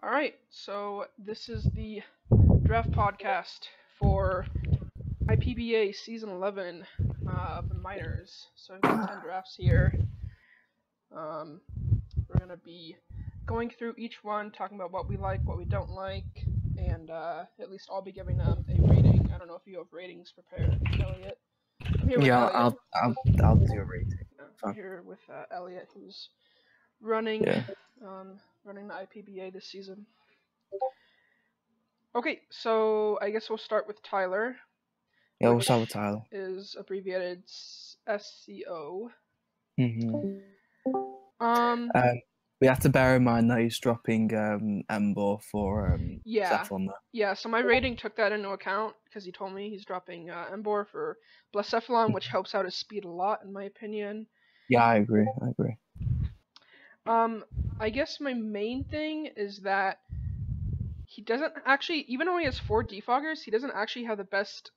All right, so this is the draft podcast for IPBA Season 11 of the minors. So I've got 10 drafts here. We're going to be going through each one, talking about what we like, what we don't like, and at least I'll be giving them a rating. I don't know if you have ratings prepared, Elliot. I'm here with Elliot. I'll do a rating. I'm here with Elliot, who's running running the IPBA this season. Okay, so I guess we'll start with Tyler. Yeah, we'll start with Tyler. Is abbreviated SCO. We have to bear in mind that he's dropping Embor for Cephalon. Yeah, so my rating took that into account because he told me he's dropping Embor for Blacephalon, which helps out his speed a lot, in my opinion. Yeah, I agree. I guess my main thing is that he doesn't actually, even though he has 4 defoggers, he doesn't actually have the best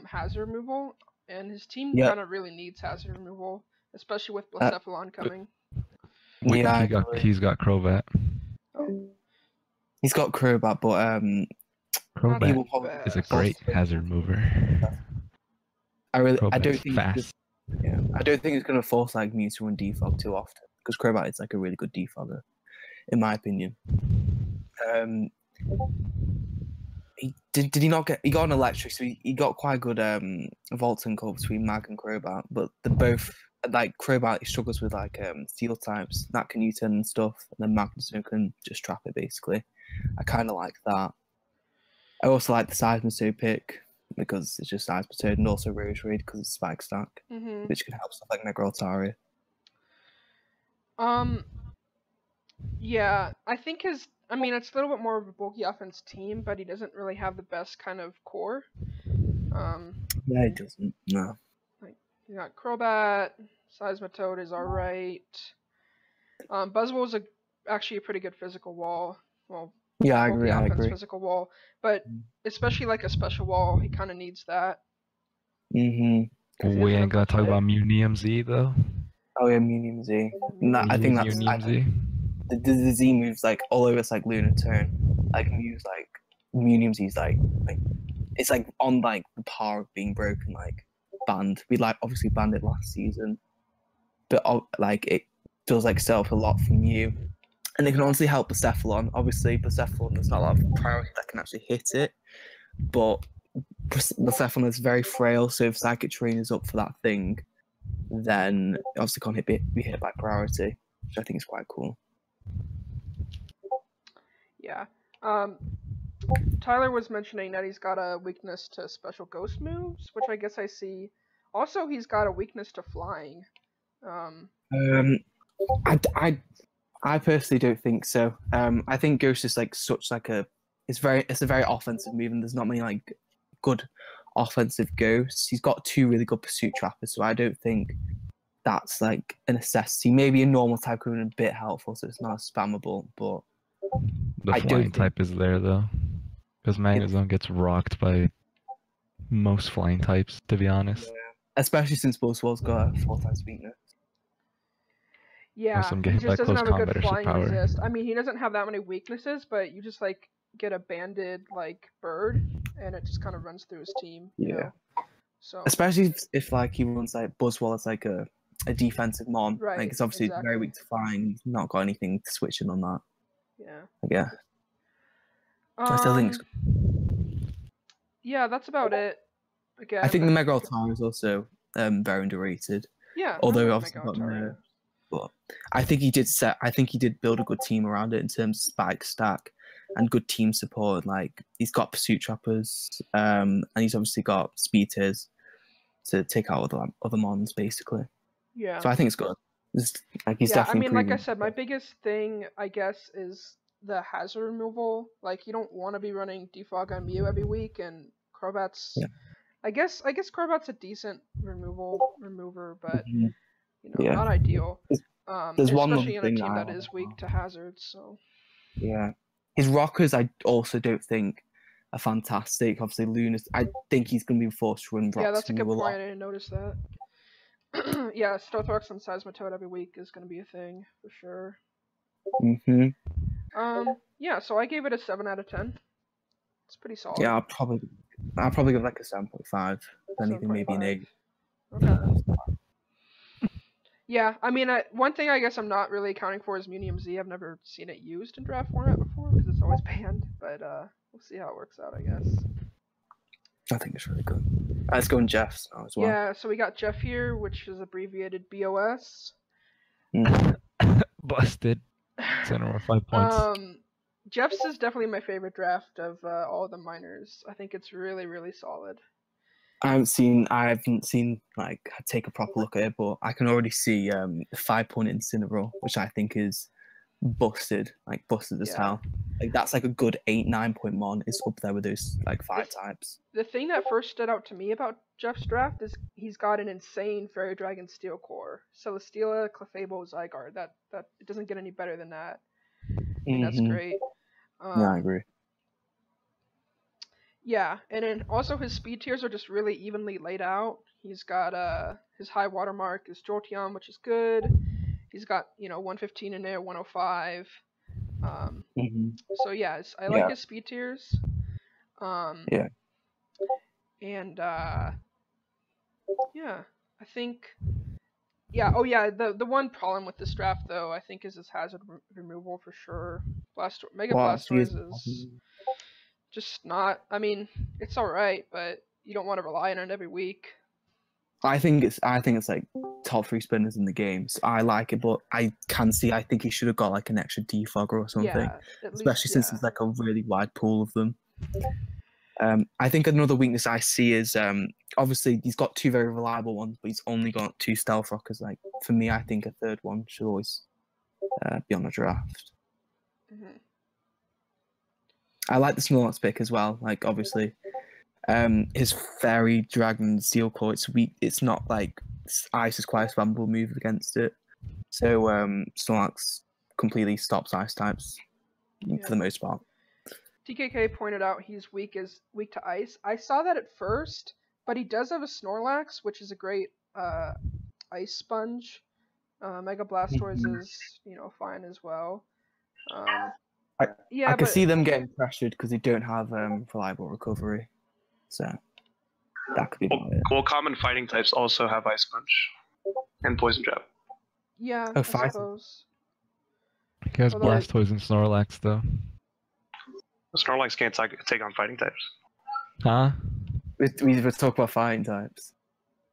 hazard removal, and his team kind of really needs hazard removal, especially with Blacephalon coming. Yeah, he's got Crobat. Oh. He's got Crobat, but Crobat is a great hazard mover. I don't think fast. I don't think it's gonna force like Mew to run defog too often because Crobat is like a really good defogger, in my opinion. Did he not get? He got an electric, so he got quite a good vault and call between Mag and Crobat, but they're both like Crobat. He struggles with like steel types, Nat can Newton and stuff, and then Magnuson can just trap it basically. I kind of like that. I also like the Seismitoad pick because it's just Seismitoad, and also Rose Raid because it's Spike Stack, which can help stuff like Mega Altaria. Yeah, I think it's a little bit more of a bulky offense team, but he doesn't really have the best kind of core. Yeah, he doesn't. No. Like, you got Crobat, Seismitoad is alright. Buzzwole is actually a pretty good physical wall. Well, yeah, I agree. Physical wall, but especially like a special wall, he kind of needs that. We ain't gonna talk about Munium Z though. Oh yeah, Munium Z. I think that's Munium Z. The Z moves like all over. It's like Lunar Turn. Like Mew's like Munium Z's like it's like on like the par of being broken, like banned. We like obviously banned it last season, but like it does like set up a lot from Mew, and it can honestly help Blacephalon. Obviously, Blacephalon there's not a lot of priority that can actually hit it, but Blacephalon is very frail. So if Psychic Terrain is up for that thing, then it obviously can't be hit by priority, which I think is quite cool. Yeah. Tyler was mentioning that he's got a weakness to special ghost moves, which I guess I see. Also, he's got a weakness to flying. I personally don't think so. I think Ghost is like such like it's a very offensive move, and there's not many like good offensive ghosts. He's got 2 really good pursuit trappers, so I don't think that's like a necessity. Maybe a normal type could be a bit helpful, so it's not spammable, but the flying type is there though, because Magnezone gets rocked by most flying types, to be honest. Yeah. Especially since Buzzwole's got a 4 times weakness. Yeah, he just doesn't have a good flying resist. I mean, he doesn't have that many weaknesses, but you just like get a banded like bird, and it just kind of runs through his team. You know? So especially if like he runs like Buzzwole as like a defensive mon, right? Like it's obviously very weak to flying. He's not got anything to switch in on that. Yeah. I still think it's... Yeah, that's about it. Again, I think the Mega Altaria is also very underrated. Yeah. Although obviously got nerfed, but I think he did build a good team around it in terms of Spike Stack and good team support. Like he's got pursuit trappers, and he's obviously got speed tiers to take out other mons basically. Yeah. So I think it's good. He's definitely like I said, my biggest thing, I guess, is the hazard removal. Like, you don't want to be running defog on Mew every week, and Crobat's... Yeah. I guess Crobat's a decent remover, but, not ideal. There's one especially in a team that is weak to hazards, so... Yeah. His rockers, I also don't think are fantastic. Obviously, Luna's... I think he's going to be forced to run rocks. Yeah, that's a good point. I didn't notice that. Yeah, Starthrox and Seismitoad every week is going to be a thing, for sure. Yeah, so I gave it a 7 out of 10. It's pretty solid. Yeah, I'll probably give like a 7.5. If anything, maybe an 8. Okay. Yeah, I mean, one thing I guess I'm not really accounting for is Munium Z. I've never seen it used in draft format before because it's always banned. But we'll see how it works out, I guess. I think it's really good. Let's go in Jeff's now as well. Yeah, so we got Jeff here, which is abbreviated BOS. Busted. 10 or 5 points. Jeff's is definitely my favorite draft of all the minors. I think it's really, really solid. I haven't seen like take a proper look at it, but I can already see 5-point Incineroar, which I think is busted as hell. Like that's like a good 8-9 point mon. It's up there with those like 5 types. The thing that first stood out to me about Jeff's draft is he's got an insane Fairy Dragon Steel Core. Celesteela, Clefable, Zygarde. That it doesn't get any better than that. I mean, that's great. Yeah, I agree. Yeah, and then also his speed tiers are just really evenly laid out. He's got his high watermark is Jolteon, which is good. He's got 115 in there, 105. So yeah, I like his speed tiers. Yeah. And yeah, I think. Yeah. Oh yeah. The one problem with this draft though, I think, is his hazard removal for sure. Mega Blastoise is just not. I mean, it's all right, but you don't want to rely on it every week. I think it's like top 3 spinners in the game. So I like it, but I can see. I think he should have got like an extra defogger or something, especially since there's like a really wide pool of them. I think another weakness I see is obviously he's got 2 very reliable ones, but he's only got 2 stealth rockers. Like for me, I think a third one should always be on the draft. I like the Snorlax pick as well. Like obviously, his Fairy Dragon Steel Core, it's weak. It's not like Ice is quite a spammable move against it. So Snorlax completely stops Ice types for the most part. TKK pointed out he's weak to Ice. I saw that at first, but he does have a Snorlax, which is a great Ice Sponge. Mega Blastoise is fine as well. I can see them getting pressured because they don't have reliable recovery. So that could be Well, common fighting types also have Ice Punch and Poison Jab. Yeah, I suppose. He has Blastoise and Snorlax though. Snorlax can't take on fighting types. Huh? We were talking about fighting types.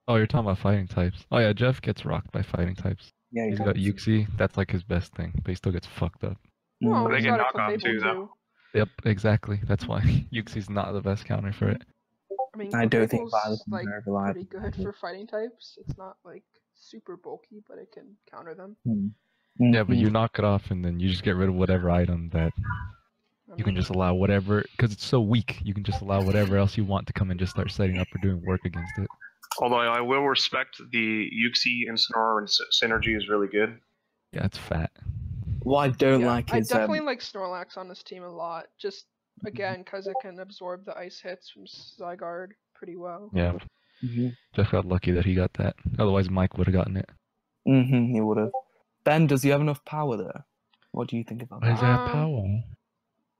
Oh, you're talking about fighting types. Oh yeah, Jeff gets rocked by fighting types. Yeah, he's got Uxie. That's like his best thing, but he still gets fucked up. Well, they can knock off too, though. Yep, exactly. That's why Uxie's not the best counter for it. I mean, I don't think Clefable's like pretty good for fighting types. It's not like super bulky, but it can counter them. Yeah, but you knock it off and then you just get rid of whatever item that you can just allow whatever, because it's so weak, you can just allow whatever else you want to come and just start setting up or doing work against it. Although I will respect the Uxie and Snorlax and synergy is really good. Yeah, it's fat. What I don't like is... I definitely like Snorlax on this team a lot, just again because it can absorb the ice hits from Zygarde pretty well. Yeah. Jeff got lucky that he got that. Otherwise Mike would have gotten it. He would have. Ben, does he have enough power there? What do you think about that? Does he have power?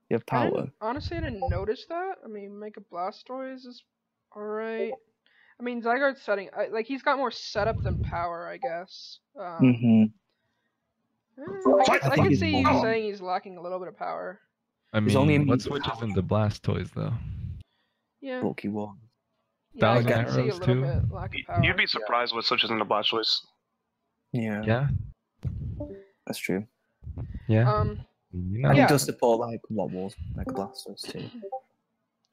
You have power? Honestly, I didn't notice that. I mean, Mega Blastoise is alright. I mean, Zygarde's setting... like, he's got more setup than power, I guess. I can see you saying he's lacking a little bit of power. I mean, what switches into Blastoise, though? Yeah. Bulky one. Yeah, I can see a little bit lack of power. You'd be surprised what switches into Blastoise. Yeah. Yeah? That's true. Yeah. And he does support like what was like Blastoise too,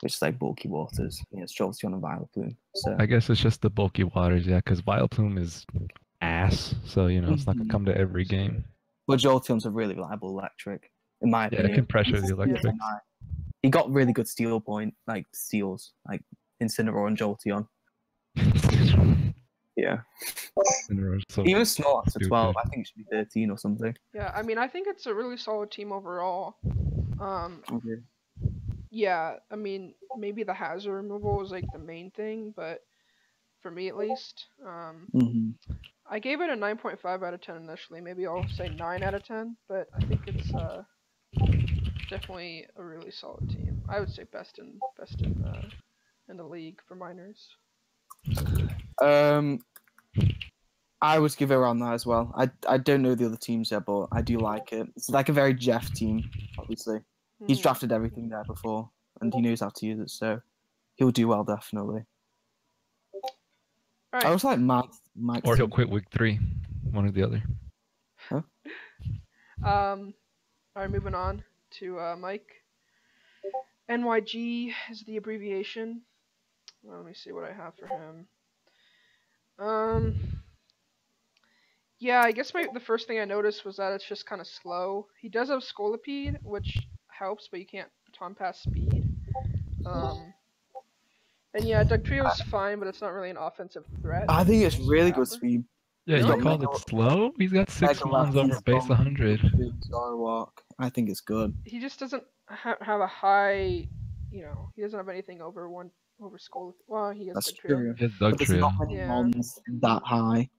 which is like bulky waters. It's Jolteon and Vileplume. So I guess it's just the bulky waters, yeah, because Vileplume is ass, so it's not gonna come to every game. But Jolteon's a really reliable electric, in my opinion. Yeah, it can pressure the electrics. He got really good steal point, like steals, like Incineroar and Jolteon. Yeah. So even Snorlax at 12, I think it should be 13 or something. Yeah, I mean, I think it's a really solid team overall. Yeah, I mean, maybe the hazard removal is like the main thing, but for me at least, I gave it a 9.5 out of 10 initially. Maybe I'll say 9 out of 10, but I think it's definitely a really solid team. I would say best in the league for minors. I would give it around that as well. I don't know the other teams yet, but I do like it. It's like a very Jeff team, obviously. He's drafted everything there before, and he knows how to use it, so he'll do well, definitely. Right. I also like Mike's Or he'll team. quit week 3, one or the other. Huh? Alright, moving on to Mike. NYG is the abbreviation. Well, let me see what I have for him. Yeah, I guess the first thing I noticed was that it's just kind of slow. He does have Scolipede, which helps, but you can't baton pass speed. And yeah, Dugtrio's fine, but it's not really an offensive threat. I think it's really good speed. Yeah, Really? you called it slow? He's got 6 mons over base 100. I think it's good. He just doesn't have a high, he doesn't have anything over Skull. Well, he has That's Dugtrio. true. His But there's not Dugtrio. many Yeah. mons that high.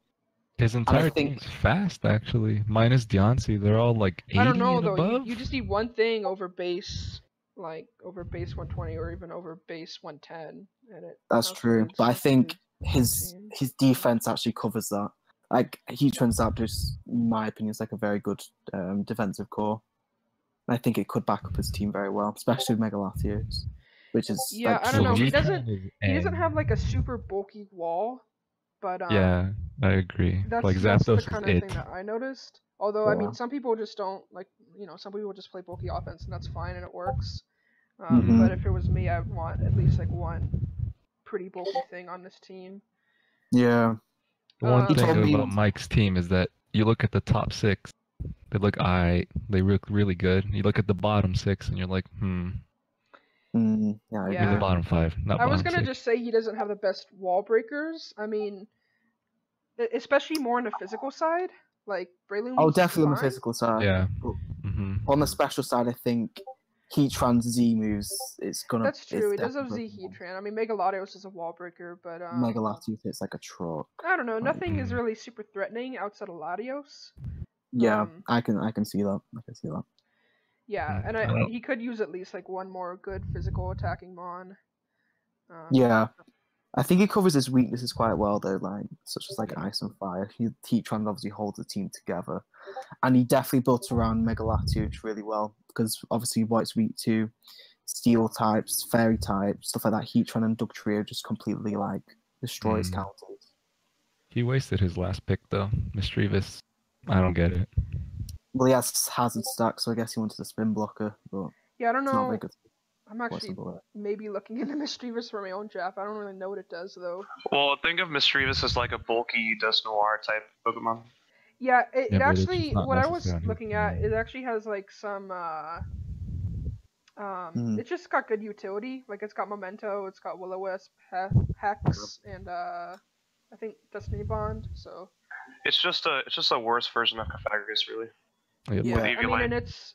His entire think- team's fast, actually. Minus Deontay, they're all like 80 I don't know and though. above. You just need one thing over base, like over base 120 or even over base 110, and it. That's counts true. against But I think good his teams. defense actually covers that. Like Heatran's Zapdos, in my opinion, is like a very good defensive core. And I think it could back up his team very well, especially with Mega Latios, which is Yeah, like, I don't know. He Heatran doesn't. is He doesn't A. have like a super bulky wall, but Yeah, I agree. that's Like that's the Zapdos kind is of it. thing that I noticed. Although I Yeah. mean, some people just don't like. Some people just play bulky offense, and that's fine, and it works. Mhm. But if it was me, I'd want at least like one pretty bulky thing on this team. Yeah. The one He thing told me- about Mike's team is that you look at the top 6, they look alright, they look really good. You look at the bottom 6 and you're like, Yeah, I Yeah. Or the agree. bottom 5, not I was bottom gonna 6. just say he doesn't have the best wall breakers. I mean, especially more on the physical side. Like Breloom's Oh, definitely on the fine. physical side. Yeah. But hmm on the special side, I think Heatran's Z moves, it's gonna. That's true. He it's does have definitely Z Heatran. I mean, Mega Latios is a wall breaker, but Mega Latios hits like a truck. I don't know. Nothing is Mm. really super threatening outside of Latios. Yeah, I can see that. I can see that. Yeah, and I don't- he could use at least like one more good physical attacking mon. Yeah, I think he covers his weaknesses quite well though, like such as like Ice and Fire. Heatran obviously holds the team together, and he definitely built around Mega Latios really well because obviously what it's weak to, Steel types, Fairy types, stuff like that. Heatran and Dugtrio just completely like destroy his counters. He wasted his last pick though, Mischievous. I don't get it. Well, he has Hazard stack, so I guess he wanted a spin blocker, but Yeah, I don't it's not know. very good. I'm actually maybe looking into Mischievous for my own draft. I don't really know what it does though. Well, think of Mischievous as like a bulky Dusknoir type Pokemon. Yeah, it Yeah, but it's actually, just not what I was necessary. looking at, it actually has like some, it's just got good utility. Like it's got Memento, it's got Will-O-Wisp, Hex, and I think Destiny Bond. So It's just a worse version of Cofagrigus, really. Yep. yeah, With I EV mean, Light. and it's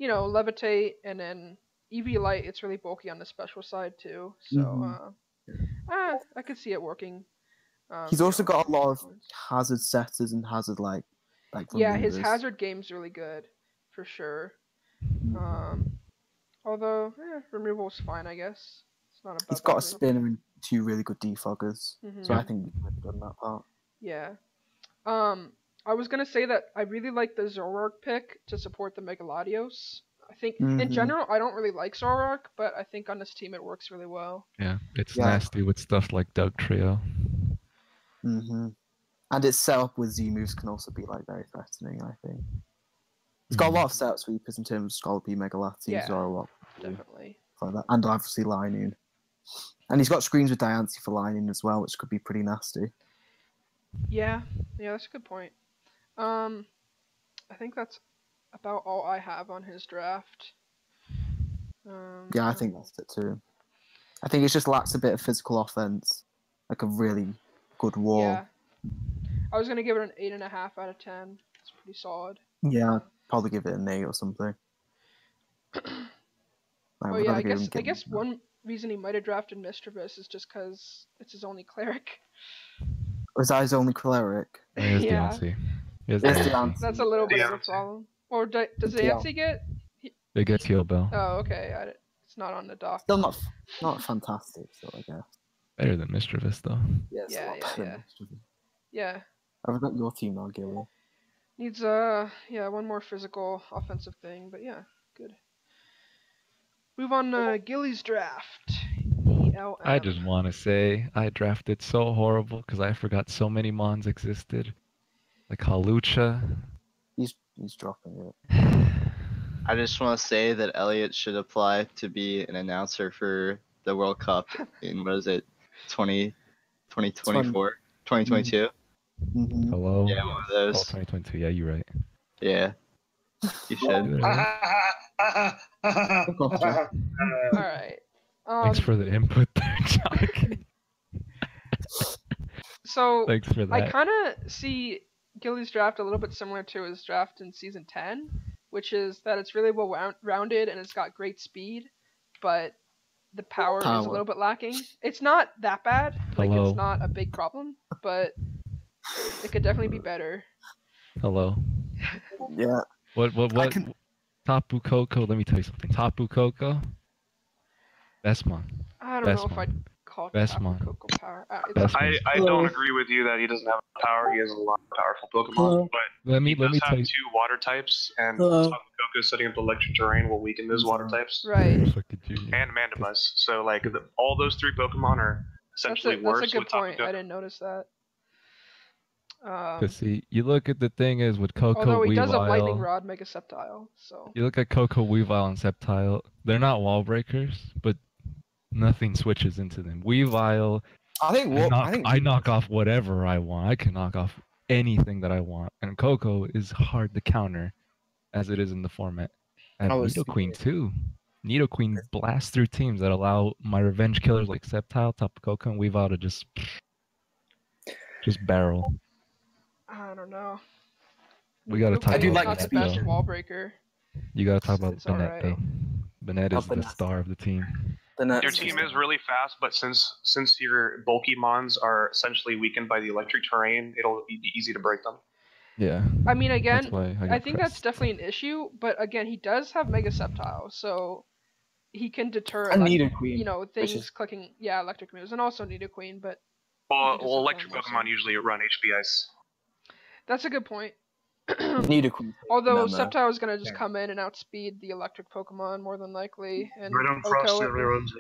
Levitate, and then EV Light. It's really bulky on the special side too. So I could see it working. He's also you know, got a lot of points. hazard setters and hazard like Yeah, his removers. hazard game's really good, for sure. Although, removal's fine, I guess. It's not about He's got a that spinner and 2 really good defoggers, Mhm. so I think he's really good on that part. Yeah. I was gonna say that I really like the Zoroark pick to support the Megaladios. I think in Mhm. general I don't really like Zoroark, but I think on this team it works really well. Yeah, it's Yeah. nasty with stuff like Dugtrio. And its setup with Z moves can also be like very threatening, I think. It's got a lot of setup sweepers in terms of Scolipede, Megalati, Yeah. Zoroark, Definitely. like that. And obviously Linoon. And he's got screens with Diancie for Linoon as well, which could be pretty nasty. Yeah, that's a good point. I think that's about all I have on his draft. Yeah, I think that's it too. I think it just lacks a bit of physical offense, like a really good wall. Yeah. I was gonna give it an 8.5 out of 10. It's pretty solid. Yeah, I'd probably give it an 8 or something. Oh yeah, I guess one reason he might have drafted Mischievous is just because it's his only cleric. Was that his only cleric? He has Yeah. Deontay. He has Yes, Deontay. Deontay. That's a little bit of a Deontay. problem. Or does Deontay. Deontay get It gets Heal Bell. Oh, okay. It's not on the dock. Still not fantastic, so I guess. Better than Mischievous, though. Yeah, it's a lot better than Mischievous. Yeah. I've got your team now, Gilly. Needs one more physical offensive thing, but yeah, good. Move on to Gilly's draft. ELM. I just want to say I drafted so horrible because I forgot so many Mons existed. Like Halucha. He's dropping it. I just want to say that Elliot should apply to be an announcer for the World Cup in, what is it, 2024? 2022? Mm-hmm. Hello? Yeah, one of Oh, those. 2022. Yeah, you're right. Yeah. You should. Alright. Thanks for the input there, Jonathan. So, Thanks for that. I kind of see Gilly's draft a little bit similar to his draft in Season 10, which is that it's really well-rounded and it's got great speed, but the power is a little bit lacking. It's not that bad. Like, Hello. it's not a big problem, but it could definitely be better. Hello. Yeah. What? Tapu Koko, let me tell you something. Tapu Koko, best Mon. I don't Best know if Mon. I'd call Best Tapu Mon. Koko power. Best Mon. I don't agree with you that he doesn't have power. He has a lot of powerful Pokemon, but Let me he does tell have you. 2 water types, and Hello. Tapu Koko setting up electric terrain will weaken those water types. Right. Fucking Junior. And Mandibuzz. So like all those 3 Pokemon are essentially That's worse a good with Tapu point. Koko. I didn't notice that. Cause see, you look at the thing is with Coco Although he does have Weavile. Lightning Rod, Mega Sceptile, so. You look at Coco Weavile and Sceptile. They're not wall breakers, but nothing switches into them. Weavile, I knock off whatever I want. I can knock off anything that I want, and Coco is hard to counter, as it is in the format. And Nidoqueen too. Nidoqueen blasts through teams that allow my revenge killers like Sceptile, Tapu Koko, and Weavile to just barrel. I don't know. We gotta talk Nidoqueen's about not the Bennett, best though. wall breaker. You gotta talk about It's Bennett alright. though. Bennett is the Bennett. star of the team. Your team is really fast, but since your bulky Mons are essentially weakened by the electric terrain, it'll be easy to break them. Yeah. I mean, again, That's why I think that's pressed. definitely an issue, but again, he does have Mega Sceptile, so he can deter And Nidoqueen, things clicking, electric moves, and also Nidoqueen, but Well, just electric have Pokemon usually run HP Ice. that's a good point. Nidoqueen. Although Sceptile is gonna just come in and outspeed the electric Pokemon more than likely, and Right on Frost Oko certainly runs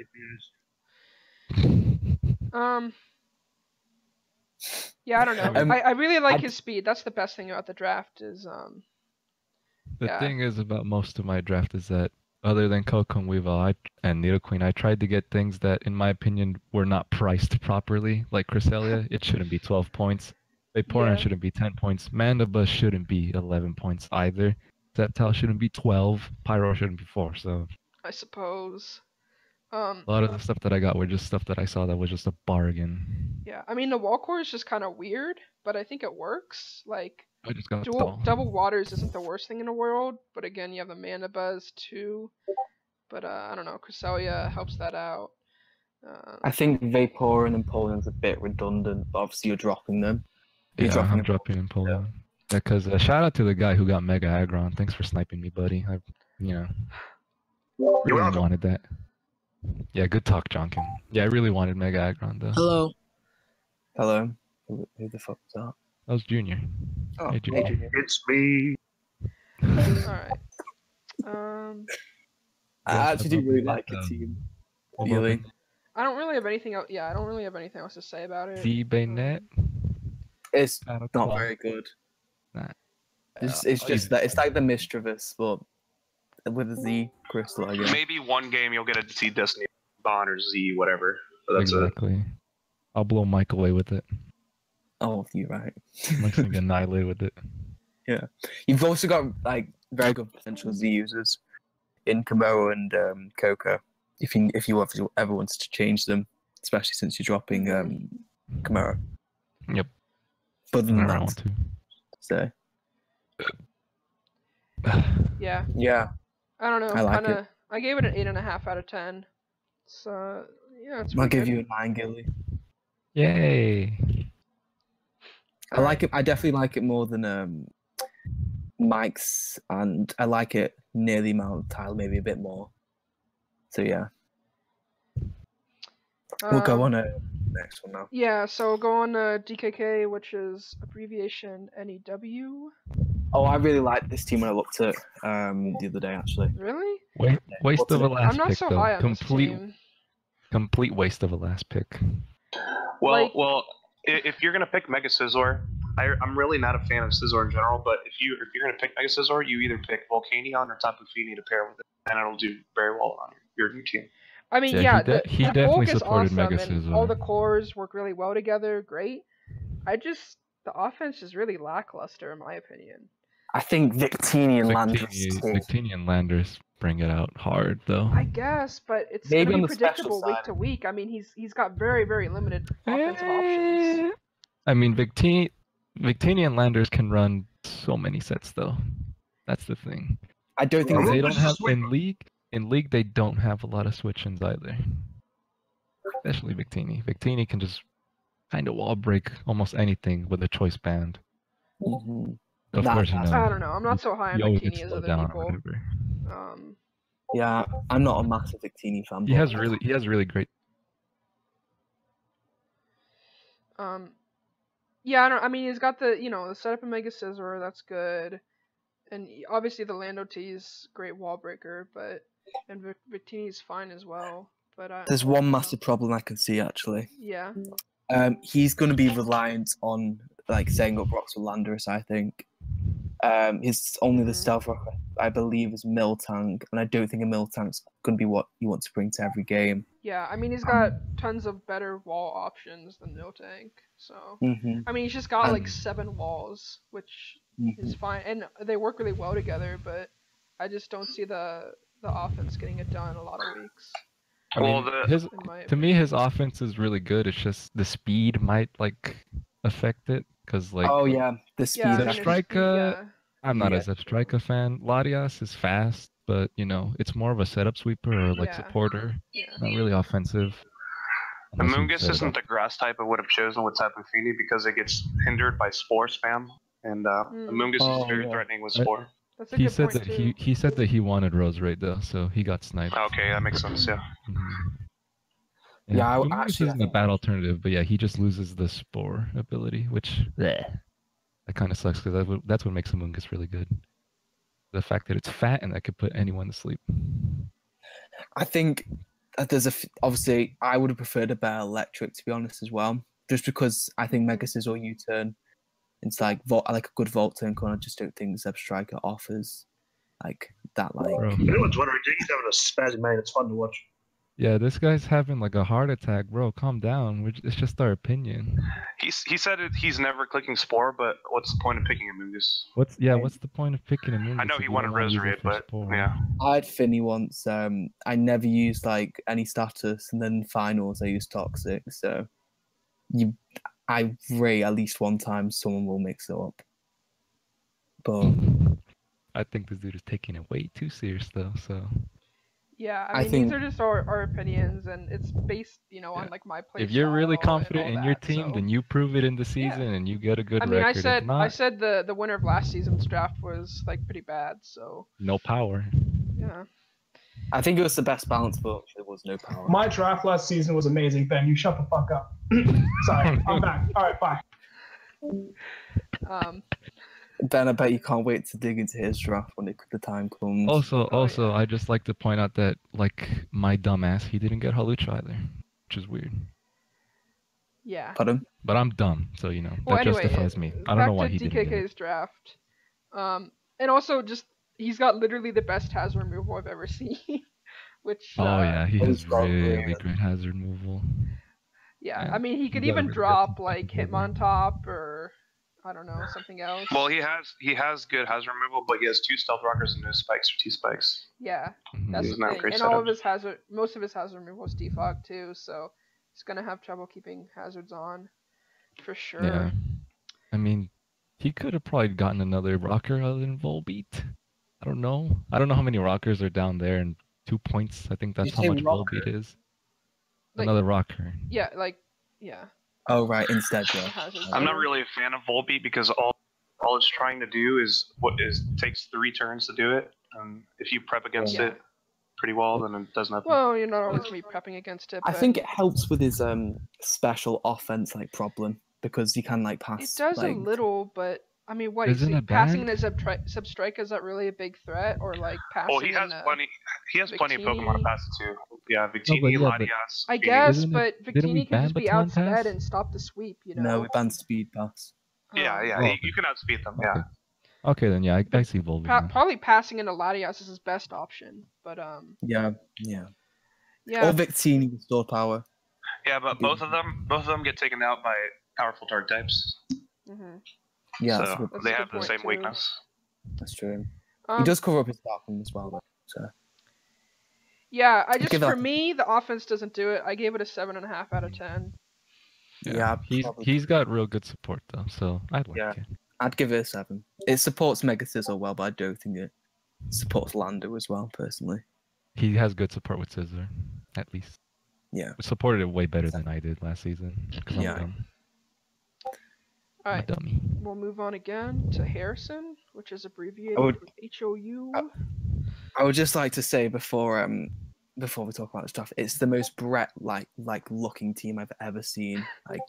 APS. Yeah, I don't know. I really like his speed. That's the best thing about the draft is The thing is about most of my draft is that other than Coco and Weavile and Nidoqueen, I tried to get things that, in my opinion, were not priced properly. Like Cresselia, it shouldn't be 12 points. Vaporeon shouldn't be 10 points. Mandibuzz shouldn't be 11 points either. Sceptile shouldn't be 12. Pyro shouldn't be 4. So I suppose. a lot of the stuff that I got were just stuff that I saw that was just a bargain. Yeah, I mean the wall core is just kind of weird, but I think it works. Like I just got double waters isn't the worst thing in the world, but again you have the Mandibuzz too. But I don't know, Cresselia helps that out. I think Vaporeon and Poland's a bit redundant, but obviously you're dropping them. I'm dropping in Poland. Yeah, because shout out to the guy who got Mega Aggron. Thanks for sniping me, buddy. I really wanted that. Yeah, good talk, Jonkin. Yeah, I really wanted Mega Aggron though. Hello. Who the fuck was that? That was Junior. Oh, Hey, Junior. It's me. Alright. I actually do really like your team. Really. I don't really have anything else. Yeah, I don't really have anything else to say about it. The Baynet. It's not very good. Nah. It's just that it's like the Mischievous, but with a Z crystal, I guess. Maybe one game you'll get to see Destiny Bond or Z, whatever. But that's Exactly. I'll blow Mike away with it. Oh, you're right. Mike's gonna get annihilated with it. Yeah. You've also got like very good potential Z users in Kamaro and Coco. If you ever wanted to change them, especially since you're dropping Kamaro. Yep. But than I that, want to. so Yeah. yeah. I don't know. I like Kinda, I gave it an 8.5 out of 10. So yeah, it's. I'll pretty give good. you a 9, Gilly. Yay! I like it. I definitely like it more than Mike's, and I like it near the amount of tile, maybe a bit more. So yeah. We'll go on to next one now. Yeah, so we'll go on to DKK, which is abbreviation NEW. Oh, I really liked this team when I looked at the other day, actually. Really? Waste of a last I'm not pick, so though. high on this team. Complete waste of a last pick. Well, if you're gonna pick Mega Scizor, I'm really not a fan of Scizor in general. But if you're gonna pick Mega Scizor, you either pick Volcanion or Tapu Fini to pair with it, and it'll do very well on your new team. I mean, the definitely supported awesome, Mega Scizor. And all the cores work really well together. Great. The offense is really lackluster, in my opinion. I think Victini and Landorus. Victini and Landorus bring it out hard, though. I guess, but it's going to be predictable week to week. I mean, he's got very, very limited offensive options. I mean, Victini and Landorus can run so many sets, though. That's the thing. I don't think they don't have in league. In league, they don't have a lot of switch-ins either. Especially Victini. Victini can just kind of wall break almost anything with a choice band. Mm-hmm. Of course, you know. I don't know. I'm not so high on Victini as other people. Yeah, I'm not a massive Victini fan. He has really great. Yeah, I mean, he's got the the setup of Mega Scizor, that's good, and obviously the Lando T is great wall breaker, and Victini's fine as well. But there's one massive problem I can see actually. Yeah. He's going to be reliant on setting up rocks with Landorus, I think. His only the stealth rock, I believe, is Miltank, and I don't think a Miltank's going to be what you want to bring to every game. Yeah, I mean, he's got tons of better wall options than Miltank, so... I mean, he's just got 7 walls, which is fine, and they work really well together, but I just don't see the offense getting it done a lot of weeks. I mean, to me, his offense is really good. It's just the speed might affect it, because the speed. Zebstrika, I'm not a Zebstrika fan. Latias is fast, but it's more of a setup sweeper or supporter, not really offensive. Amoonguss isn't the grass type I would have chosen with Tapu Fini because it gets hindered by spore spam, and Amoonguss is very threatening with spore. That's a good said point that too. he said that he wanted Roserade though, so he got sniped. Okay, that makes sense. Yeah. Yeah, actually isn't a bad alternative, but yeah, he just loses the spore ability, which that kind of sucks because that's what makes Amoonguss really good. The fact that it's fat and that could put anyone to sleep. I think there's obviously I would have preferred a better electric, to be honest, as well, just because I think Mega Scizor U-turn. It's like a good Volt turn corner. I just don't think Zebstrika offers that. Everyone's wondering, he's having a spasm, man. It's fun to watch. Yeah, this guy's having a heart attack, bro. Calm down. It's just our opinion. He said he's never clicking spore, but what's the point of picking Amoonguss? What's the point of picking Amoonguss? I know he wanted Roserade, but yeah. I had Finny once. I never used any status, and then finals I used Toxic. So I rate at least one time someone will mix it up. But I think this dude is taking it way too serious though, so yeah, I mean these are just our opinions, and it's based, on my play. If you're really confident in your team, then you prove it in the season and you get a good record. I said the winner of last season's draft was pretty bad, so no power. Yeah. I think it was the best balance, but there was no power. My draft last season was amazing, Ben. You shut the fuck up. Sorry, I'm back. All right, bye. Ben, I bet you can't wait to dig into his draft when the time comes. Also, I just like to point out that my dumbass, he didn't get Halucha either, which is weird. Yeah. Pardon? But I'm dumb, so that justifies me. I don't know why he didn't get it. Back to DKK's draft. And also just he's got literally the best hazard removal I've ever seen. Which he has really great hazard removal. Yeah, I mean he could even drop Hitmontop or I don't know, something else. Well, he has good hazard removal, but he has 2 stealth rockers and no spikes or T-spikes. Yeah, that's the thing. And most of his hazard removal is defog too, so he's gonna have trouble keeping hazards on, for sure. Yeah, I mean, he could have probably gotten another rocker other than Volbeat. I don't know how many rockers are down there, and 2 points. I think that's how much Volbeat is. Another rocker. Yeah, yeah. Oh right, instead, yeah. I'm not really a fan of Volbeat because all all it's trying to do is takes 3 turns to do it. If you prep against it pretty well, then it does nothing. Well, you're not always gonna be prepping against it. But I think it helps with his special offense problem because you can pass. It does a little, but I mean, what Isn't it passing banned? in a sub-strike, is that really a big threat, or passing? Oh, he has plenty. He has plenty of Pokemon to pass it to. Yeah, Victini, Latias. I guess, Didn't but Victini can just be Baton outsped Pass? and stop the sweep. No, we banned Speed Pass. Yeah, okay. you can outspeed them. Okay. Yeah. Okay, then I see Volbeat. Probably passing into Latias is his best option, but Yeah. Yeah. Or Victini with Sword Power. Yeah, but both of them get taken out by powerful dark types. Mhm. Yeah, so they have the same weakness. That's true. He does cover up his dark one as well, though. So. Yeah, for me, the offense doesn't do it. I gave it a 7.5 out of 10. Yeah, he's got real good support though, so I'd like it. I'd give it a 7. It supports Mega Scissor well, but I don't think it supports Lando as well, personally. He has good support with Scissor, at least. Yeah. Supported it way better than I did last season. Yeah. Alright, dummy. We'll move on again to Harrison, which is abbreviated with HOU. I would just like to say before we talk about the stuff, it's the most Brett looking team I've ever seen.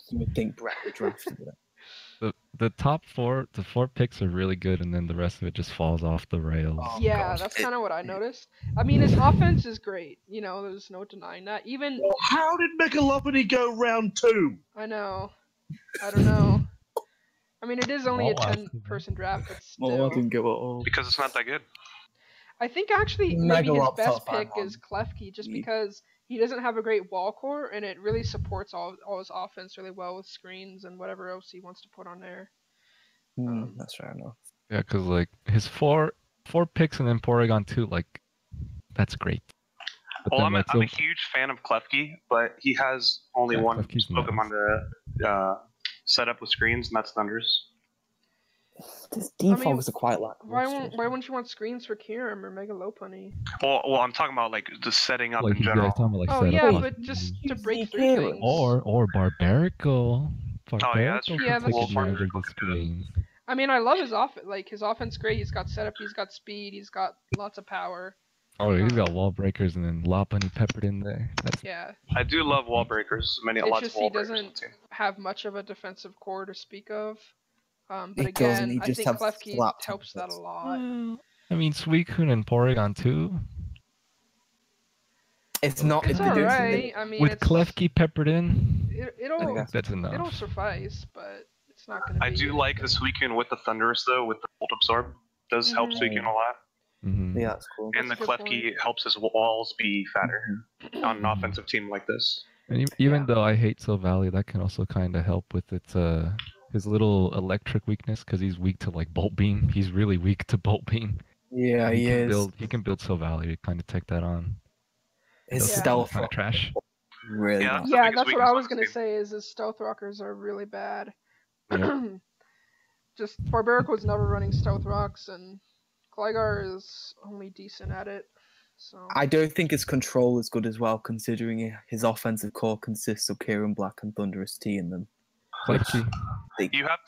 You would think Brett would draft it. The top 4, the 4 picks are really good, and then the rest of it just falls off the rails. Oh, yeah, God. That's kind of what I noticed. I mean, his offense is great. There's no denying that. Even how did Megalopony go round 2? I know. I don't know. I mean, it is only a 10-person draft, but still. Didn't go at all. Because it's not that good. I think actually maybe his best pick on. is Klefki, just because he doesn't have a great wall core, and it really supports all his offense really well with screens and whatever else he wants to put on there. That's fair enough. Yeah, because his four picks and then Porygon 2, that's great. But well, I'm a huge fan of Klefki, but he has only one Klefki's Pokemon to set up with screens, and that's Thunders. His defaults are quite why wouldn't you want screens for Kyurem or Mega Lopunny? Well, I'm talking about just setting up in general. But just to break through things. Or Barbarical. That's true. Yeah, that's true. Under the screen. I mean, I love his offense. His offense great. He's got setup. He's got speed. He's got lots of power. Oh, he's got wall breakers and then Lopunny peppered in there. I do love wall breakers. Lots of wall breakers. He doesn't have much of a defensive core to speak of. But again, I think Klefki helps that a lot. I mean, Suicune and Porygon 2. It's not. It's alright. I mean, with Klefki peppered in, that's enough. It'll suffice, but it's not gonna. I do like the Suicune with the Thunderous though, with the Volt Absorb. Does help Suicune a lot. Mm-hmm. Yeah, that's cool. And the Klefki helps his walls be fatter on an offensive team like this. And even though I hate Silvally, that can also kind of help with its his little electric weakness, because he's weak to Bolt Beam. He's really weak to Bolt Beam. Yeah, he is. He can build Silvally to kind of take that on. His stealth kind of trash. Really? Yeah, that's what I was gonna say. Is his stealth rockers are really bad. Yep. Just Barbaric was never running stealth rocks, and Gligar is only decent at it. So I don't think his control is good as well, considering his offensive core consists of Kyurem Black and Thundurus T in them. You have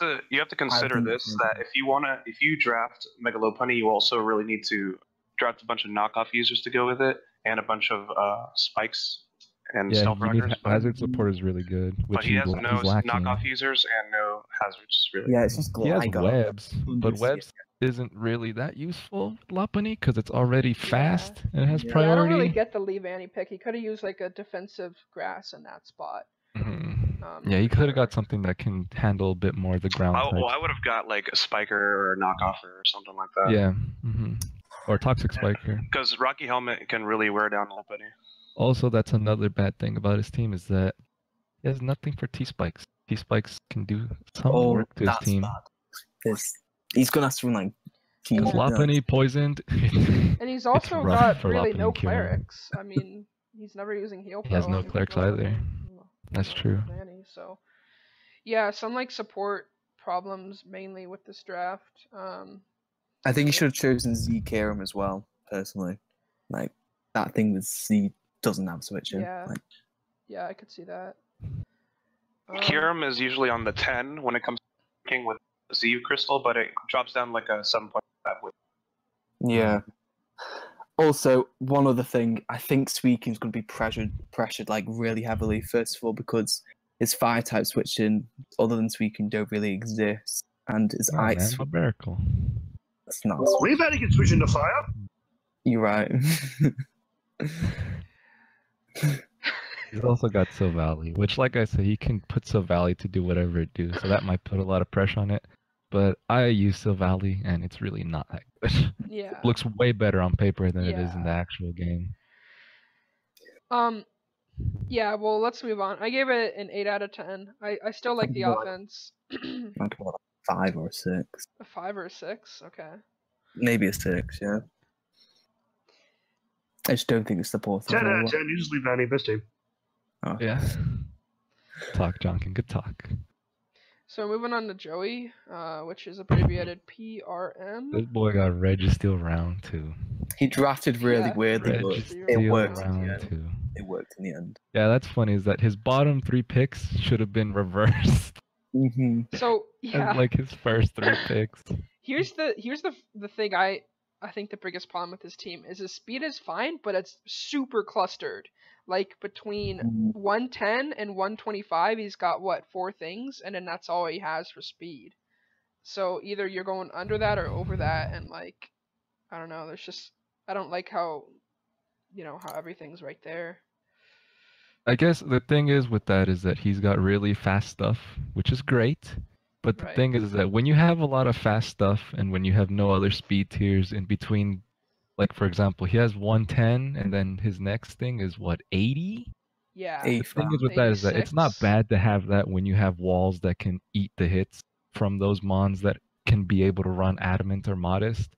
to consider this, that if you draft Megalopunny, you also really need to draft a bunch of knockoff users to go with it, and a bunch of spikes and stealth rockers. Hazard support is really good. But he has no knockoff users and no hazards, really. Yeah, it's just Gligar. He has webs, but webs isn't really that useful, Lopunny, because it's already fast and it has priority. I don't really get the Leavanny pick. He could have used a defensive grass in that spot. Mm-hmm. He could have got something that can handle a bit more the ground types. I would have got a Spiker or a Knockoffer or something like that. Yeah. Or Toxic Spiker. Because Rocky Helmet can really wear down Lopunny. Also, that's another bad thing about his team, is that he has nothing for T-Spikes. T-Spikes can do some work to his team. He's going to have to run because Lopunny poisoned. And he's also got really no clerics. I mean, he's never using heal. He has no clerics either. That's true. So, yeah, some support problems mainly with this draft. I think he should have chosen Z Kyurem as well, personally. That thing with Z doesn't have switching. Yeah, I could see that. Kyurem is usually on the 10 when it comes to working with ZU crystal, but it drops down like a 7.5. Yeah. Also, one other thing, I think Suicune's going to be pressured like really heavily. First of all, because his fire type switching, other than Suicune, don't really exist, and his ice. Man, miracle. That's not. We've had to get switching to fire. You're right. He's also got Silvally, which, like I said, he can put Silvally to do whatever it do, so that might put a lot of pressure on it. But I use Silvally, and it's really not that good. Yeah. It looks way better on paper than it is in the actual game. Yeah, well, let's move on. I gave it an 8 out of 10. I still like the offense. Like what, 5 or 6? A 5 or a 6? Okay. Maybe a 6, yeah. I just don't think it's supported. 10 out of 10, you just leave Vanny this team. Oh. Yeah. Talk, Jonkin. Good talk. So moving on to Joey, which is abbreviated PRM. This boy got Registeel round 2. He drafted really weirdly, but it worked. It worked in the end. Yeah, that's funny. Is that his bottom 3 picks should have been reversed? So yeah, like his first 3 picks. Here's the thing. I think the biggest problem with his team is his speed is fine, but it's super clustered. Like between 110 and 125, he's got what, 4 things, and then that's all he has for speed. So either you're going under that or over that, and like, I don't know. There's just, I don't like how, how everything's right there. I guess the thing is with that is that he's got really fast stuff, which is great. But the thing is that when you have a lot of fast stuff and when you have no other speed tiers in between, like for example, he has 110 and then his next thing is what, 80? Yeah. The thing is with that is that it's not bad to have that when you have walls that can eat the hits from those mons that can be able to run Adamant or Modest.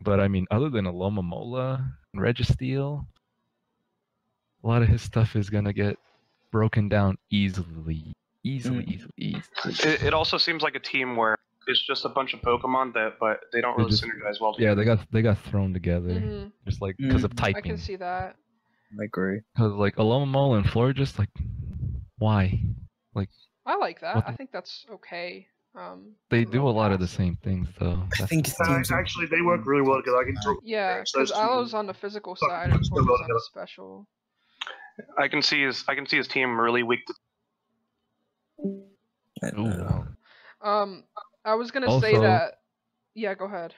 But I mean, other than Alomomola and Registeel, a lot of his stuff is gonna get broken down easily. It also seems like a team where it's just a bunch of Pokemon but they don't really synergize well together. Yeah, they got thrown together, just like because of typing. I can see that. I agree. Because like Alomomola and Florges, like, why? Like, I like that. I think that's okay. They do a lot of the same things though. I think actually they work really well together. I can draw. Yeah, because Alo's on the physical side and Florges on the special. I can see his team really weak to. I was gonna say that. Yeah, go ahead.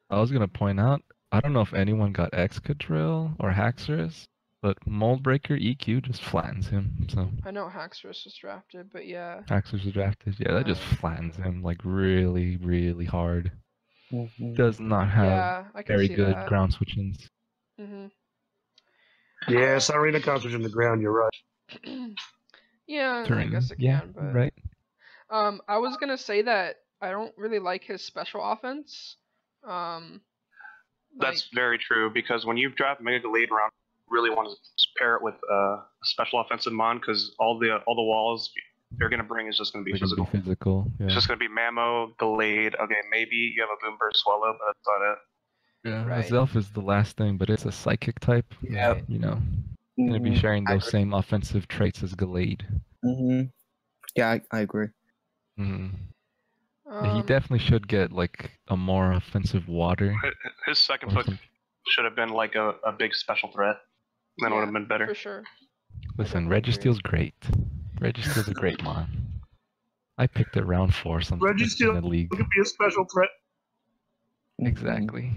I was gonna point out. I don't know if anyone got Excadrill or Haxorus, but Moldbreaker EQ just flattens him. So I know Haxorus was drafted, but yeah. Haxorus was drafted. Yeah, that just flattens him like really, really hard. Does not have very good ground switchings. Yeah, Sarina can't switch on the ground. You're right. Yeah, I guess it can, but right. I was gonna say that I don't really like his special offense. That's very true, because when you draft Mega Gallade around, you really want to pair it with a special offensive mon, because all the walls they're gonna bring is just gonna be physical. Yeah. It's just gonna be Mamo, Gallade. Okay, maybe you have a Boom Burst Swallow, but that's not it. Yeah, Zelf is the last thing, but it's a psychic type. Yeah. Gonna be sharing those same offensive traits as Gallade. Yeah, I agree. Yeah, he definitely should get like a more offensive water. His second foot should have been like a big special threat. Then would have been better. For sure. Listen, Registeel's great. Registeel's a great mon. I picked it round 4 something Registeel in the league. Could be a special threat. Exactly.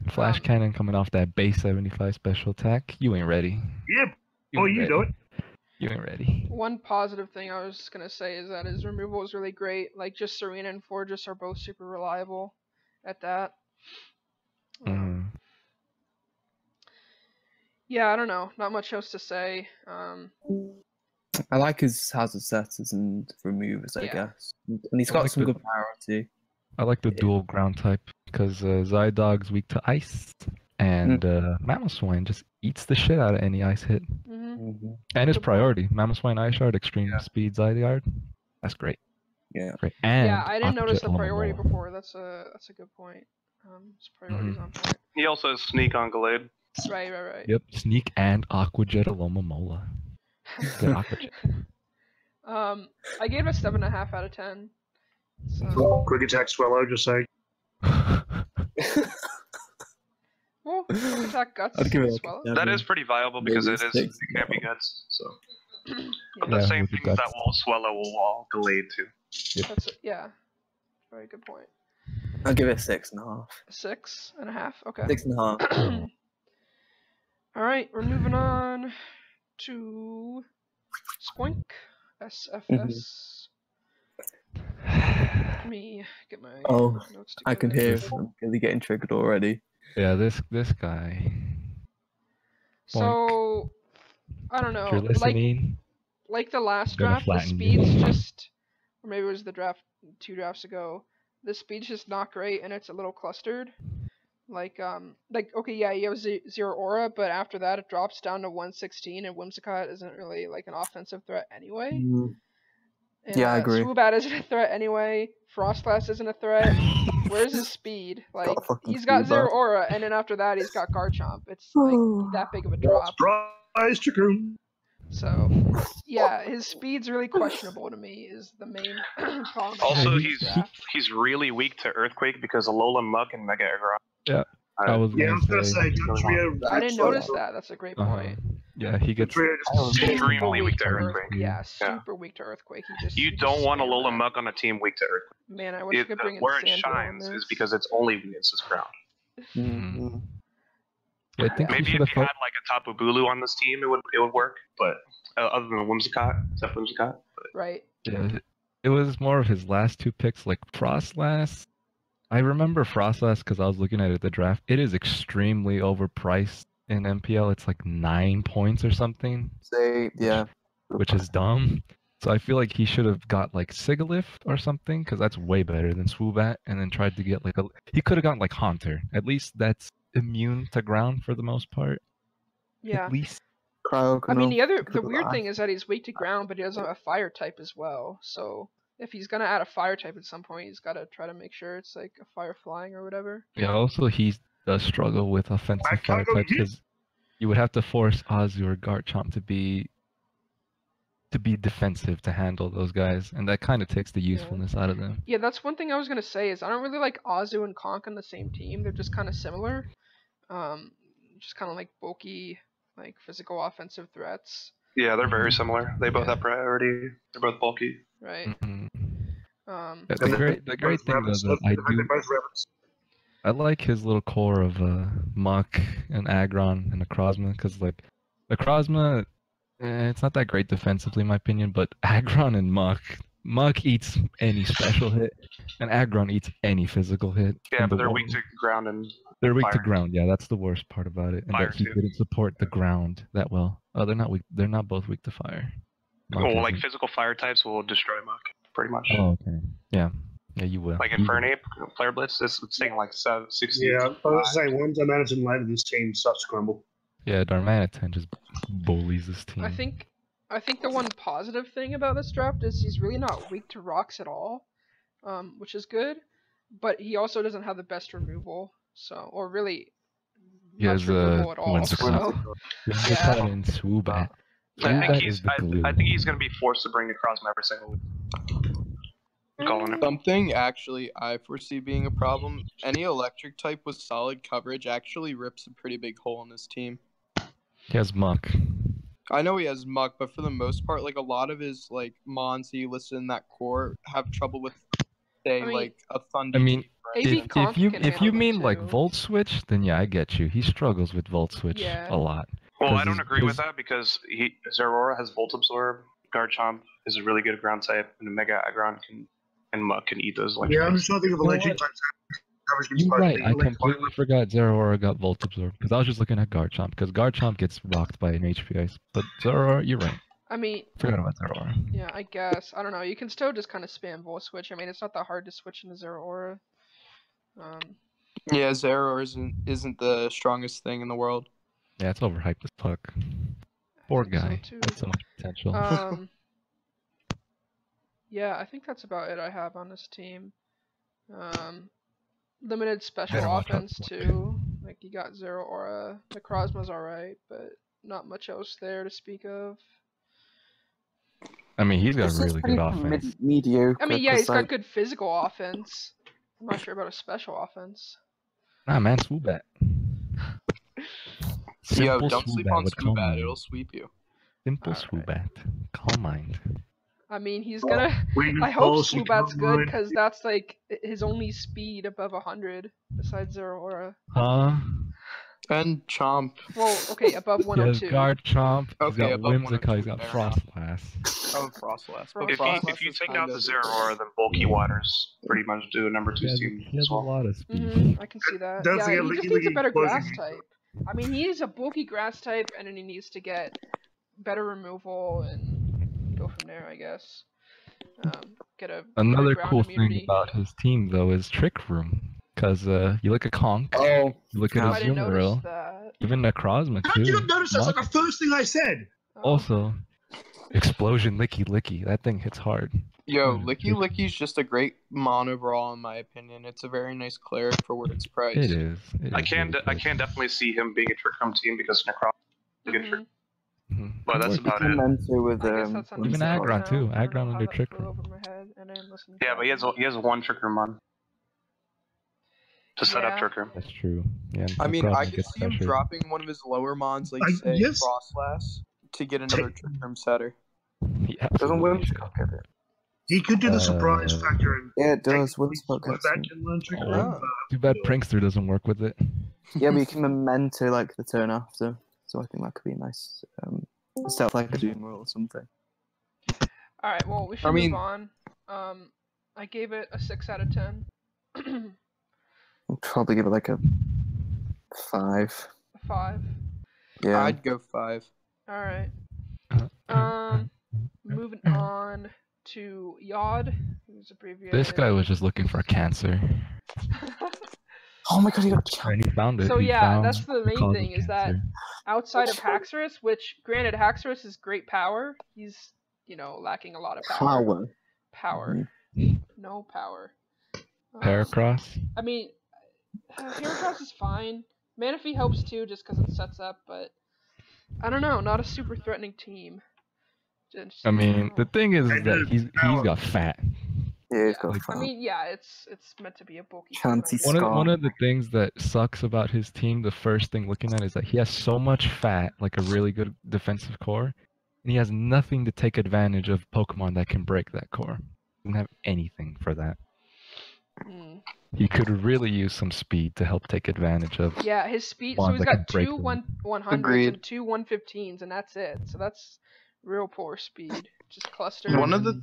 Flash Cannon coming off that base 75 special attack. You ain't ready. Yep. You know it. You ain't ready. One positive thing I was gonna say is that his removal is really great. Like, just Serena and Florges are both super reliable at that. Yeah, I don't know. Not much else to say. I like his hazard setters and removers, I guess. And he's got some good priority. I like the dual ground type because Zydog's weak to ice, and Mamoswine just eats the shit out of any ice hit. And his priority, Mamoswine Ice Shard, Extreme Speed Zygarde. That's great. Yeah. Great. And I didn't notice the priority before. That's a good point. His priority's on point. He also has Sneak on Gallade. Right. Yep, Sneak and Aqua Jet Alomomola. Good Aqua Jet. I gave it a 7.5 out of 10. So. Quick attack swallow, just saying. Well, quick attack guts. I'd give it swallow. That is pretty viable because Maybe it can be guts. So. But the Yeah, same with the things that guts. will swallow will all delayed too. That's yeah. Very good point. I'll give it 6.5. 6.5. Okay. 6.5. All right, we're moving on to Spoink SFS. Let me get my notes together. I can hear I'm really getting triggered already. Yeah, this guy. So I don't If you're know. listening, Like the last gonna draft, the flatten speed's you. just, or maybe it was the draft 2 drafts ago. The speed's just not great, and it's a little clustered. Like okay, yeah, you have 0 aura, but after that it drops down to 116, and Whimsicott isn't really like an offensive threat anyway. Mm. And, Yeah, I agree. Swoobat isn't a threat anyway. Frostlass isn't a threat. Where's his speed? Like, he's got 0 aura, and then after that he's got Garchomp. It's like that big of a drop. Surprise, Chikun. So, yeah, his speed's really questionable to me. Is the main problem. Also, he's really weak to Earthquake because Alola, Muck, and Mega Aggron. Yeah. I was gonna say, I didn't notice that. That's a great point. Yeah, he gets extremely weak to Earthquake. Yeah, super weak to Earthquake. You don't want a Alola Muck on a team weak to Earthquake. Man, I wish I could bring in where it Sandro shines is because it's only weakness is ground. Mm-hmm. Yeah, I think maybe if you had like a Tapu Bulu on this team, it would work. But other than Whimsicott, except Whimsicott. Right. Yeah, it was more of his last 2 picks, like Frostlass. I remember Frostlass because I was looking at it at the draft. It is extremely overpriced in MPL. It's like 9 points or something. Which is dumb. So I feel like he should have got like Sigilyph or something, because that's way better than Swoobat, and then tried to get like he could have gotten like Haunter. At least that's immune to ground for the most part. Yeah. At least. I mean, the weird thing is that he's weak to ground, but he doesn't have a fire type as well. So if he's gonna add a fire type at some point, he's gotta try to make sure it's like a fire flying or whatever. Yeah. Also, he does struggle with offensive fire types because you would have to force Azu or Garchomp to be defensive to handle those guys, and that kind of takes the usefulness out of them. Yeah, that's one thing I was gonna say is I don't really like Azu and Conk on the same team. They're just kind of similar, just kind of like bulky, like physical offensive threats. Yeah, they're very similar. They both have priority. They're both bulky. Right. Mm-hmm. The great thing though that I like his little core of Muck and Aggron and Necrozma, because like Necrozma, it's not that great defensively in my opinion, but Aggron and Muck eats any special hit, and Aggron eats any physical hit. Yeah, but they're weak to ground and they're weak fire. to ground. Yeah, that's the worst part about it, and Fire that he didn't support the ground that well. Oh, they're not weak. They're not both weak to fire. Well, like physical fire types will destroy Muck pretty much. Oh, okay. Yeah, you will. Like Infernape, Flare Blitz, it's taking like 60. Yeah, I was gonna say once I manage to land this team starts to crumble. Yeah, Darmanitan just bullies this team. I think the one positive thing about this draft is he's really not weak to rocks at all, which is good. But he also doesn't have the best removal, or really much removal at all. So, yeah. In Swoobat. I think he's going to be forced to bring Necrozma every single week. Something actually I foresee being a problem. Any electric type with solid coverage actually rips a pretty big hole in this team. He has Muck. I know he has Muck, but for the most part, like a lot of his like mons he listed in that core have trouble with, like a Thunder. I mean, if you mean like Volt Switch, then yeah, I get you. He struggles with Volt Switch a lot. Well, I don't agree with that because Zeraora has Volt Absorb, Garchomp is a really good ground type, and Mega Aggron and Muck can eat those electric. Yeah, I'm just trying to think of electric types. You're right, I completely forgot Zeraora got Volt Absorb, because I was just looking at Garchomp, because Garchomp gets rocked by an HP Ice, but Zeraora, you're right. I mean, forgot about Zeraora. Yeah, I guess. I don't know, you can still just kind of spam Volt Switch. I mean, it's not that hard to switch into Zeraora. Yeah, Zeraora isn't the strongest thing in the world. Yeah, it's overhyped as fuck. Poor guy. That's so much potential. Yeah, I think that's about it I have on this team. Limited special offense too. Like you got Zeraora. Necrozma's alright, but not much else there to speak of. I mean, he's got really good offense. Mediocre. I mean, yeah, he's got good physical offense. I'm not sure about a special offense. Nah, man, Swoobat. Yo, don't sleep on Swoobat. It'll sweep you. Simple Swoobat. Calm mind. I mean, he's gonna. I hope Swoobat's good because that's like his only speed above 100 besides Zeraora. Huh? And Chomp. Well, okay, above 102. He has Guard Chomp. Okay, he's got above Whimsicott. He's got Frost Blast. Oh, Frost Blast. If you take out the Zeraora, then Bulky Waters pretty much do a number 2 team He has as well. a lot of speed. I can see that. Yeah, he just needs a better grass type. I mean, he is a bulky grass type, and then he needs to get better removal and go from there, I guess. Get a Another cool thing about his team, though, is Trick Room. Because you look at Conk, you look at his Azumarill, even Necrozma, too. How did you not notice? That's like the first thing I said. Also, Explosion Licky Licky. That thing hits hard. Yo, Licky Licky's just a great mon overall, in my opinion. It's a very nice cleric for what it's priced. It is. I can definitely see him being a Trick Room team because Necrozma is a good trick. But that's about it. With, even Aggron, too. Aggron will do Trick Room. Yeah, but he has one Trick Room on. To set up Trick Room. That's true. Yeah. I mean, I could see him dropping one of his lower mons, like say Frostlass, to get another Trick Room setter. Doesn't Whimsicott get it? He could do the surprise factor. And yeah, it does. Whimsicott gets it. Too bad Prankster doesn't work with it. Yeah, but you can Memento like the turn after, so I think that could be nice. Stuff like a Doom or something. Alright, well, we should move on. I gave it a 6 out of 10. I'll probably give it like a 5. A 5? Yeah. I'd go 5. Alright. Moving on to Yod, who's abbreviated. This guy was just looking for cancer. Oh my god, he got cancer. And he found it. So yeah, that's the main thing, is that outside of Haxorus, which, granted, Haxorus is great power, he's, you know, lacking a lot of power. Power. No power. Paracross? I mean, Heracross is fine. Manaphy helps too, just because it sets up, but I don't know, not a super threatening team. I mean, the thing is that he's got fat. Yeah, he's got fat. I mean, yeah, it's meant to be a bulky. One of the things that sucks about his team, the first thing looking at, is that he has so much fat, like a really good defensive core, and he has nothing to take advantage of Pokemon that can break that core. He doesn't have anything for that. He could really use some speed to help take advantage of. Yeah, his speed. So he's got 2 100s and 2 115s, and that's it. So that's real poor speed. Just cluster. One of the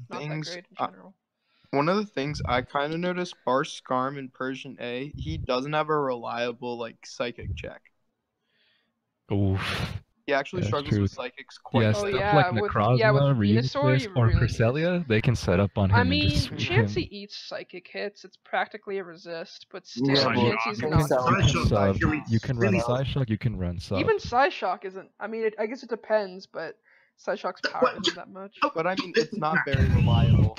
things I kind of noticed, bar Skarm in Persian A, he doesn't have a reliable psychic check. Oof. He actually struggles with psychics quite like Necrozma, Venusaur, or Cresselia, they can set up on him. I mean, Chansey eats psychic hits. It's practically a resist, but still, Chansey's not. You can run Psyshock, you can run Sub. Even Psyshock isn't. I mean, I guess it depends, but Psyshock's power isn't that much. But I mean, it's not very reliable.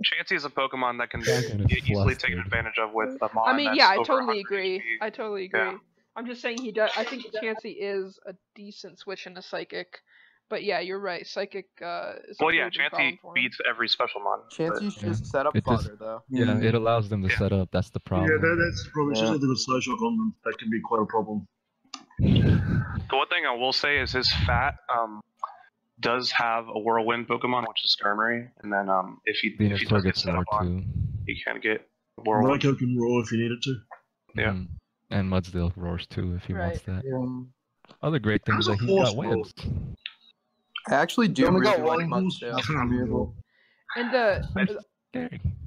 Chansey is a Pokemon that can be easily taken advantage of with a mon. I mean, yeah, I totally agree. I totally agree. Yeah. I'm just saying he does. I think Chansey is a decent switch into Psychic, but yeah, you're right. Psychic is. Well, yeah, Chansey beats every special mon. Chansey's just set up fodder, though. Yeah, it allows them to set up. That's the problem. Yeah, that's the problem. It's just something with Psyshock on them that can be quite a problem. The one thing I will say is his fat does have a Whirlwind Pokemon, which is Skarmory, and then if he does get set up on, he can get Whirlwind. Raikou can roar if you needed to. Yeah. And Mudsdale roars too if he wants that. Other great things that he's got webs. I actually do really like Mudsdale. And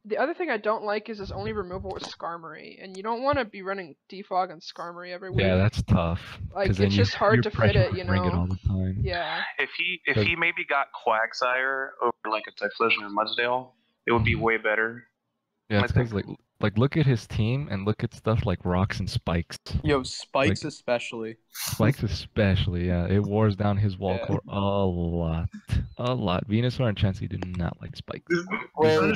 the other thing I don't like is his only removal is Skarmory, and you don't want to be running Defog and Skarmory every week. Yeah, that's tough. Like it's just hard to fit it, you know. It all the time. Yeah. If he maybe got Quagsire over like a Typhlosion or Mudsdale, it would be way better. Yeah, it's because like look at his team and look at stuff like Rocks and Spikes. Yo, Spikes especially. Spikes especially, yeah. It wars down his wall core a lot. Venusaur and Chansey do not like Spikes. Someone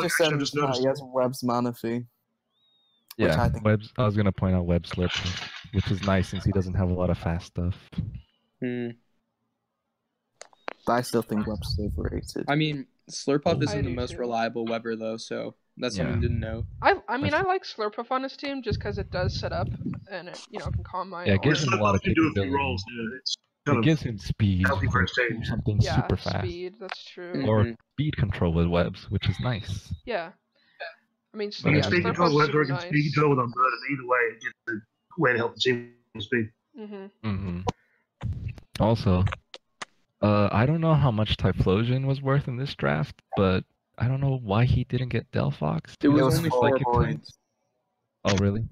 just said he has Web's Manaphy. Yeah, Web's. I was gonna point out Web Slip, which is nice since he doesn't have a lot of fast stuff. But I still think Web's overrated. I mean, Slurpuff isn't the do most too. reliable Weber though, so that's something to know. I mean, I like Slurpuff on his team just because it does set up and it, can calm my. Yeah, it gives him a lot of can do a few capability. roles. Yeah, it's It gives him speed, healthy for like, his team. something Yeah, super fast, speed. That's true. or speed control with webs, which is nice. Yeah. I mean, But yeah, speed control, Slurpuff's whether super it can nice. speed control with Unburden, either way, it gets the way to help the team with speed. Also, I don't know how much Typhlosion was worth in this draft, but I don't know why he didn't get Delphox. It was only 4 Psychic points. Oh, really?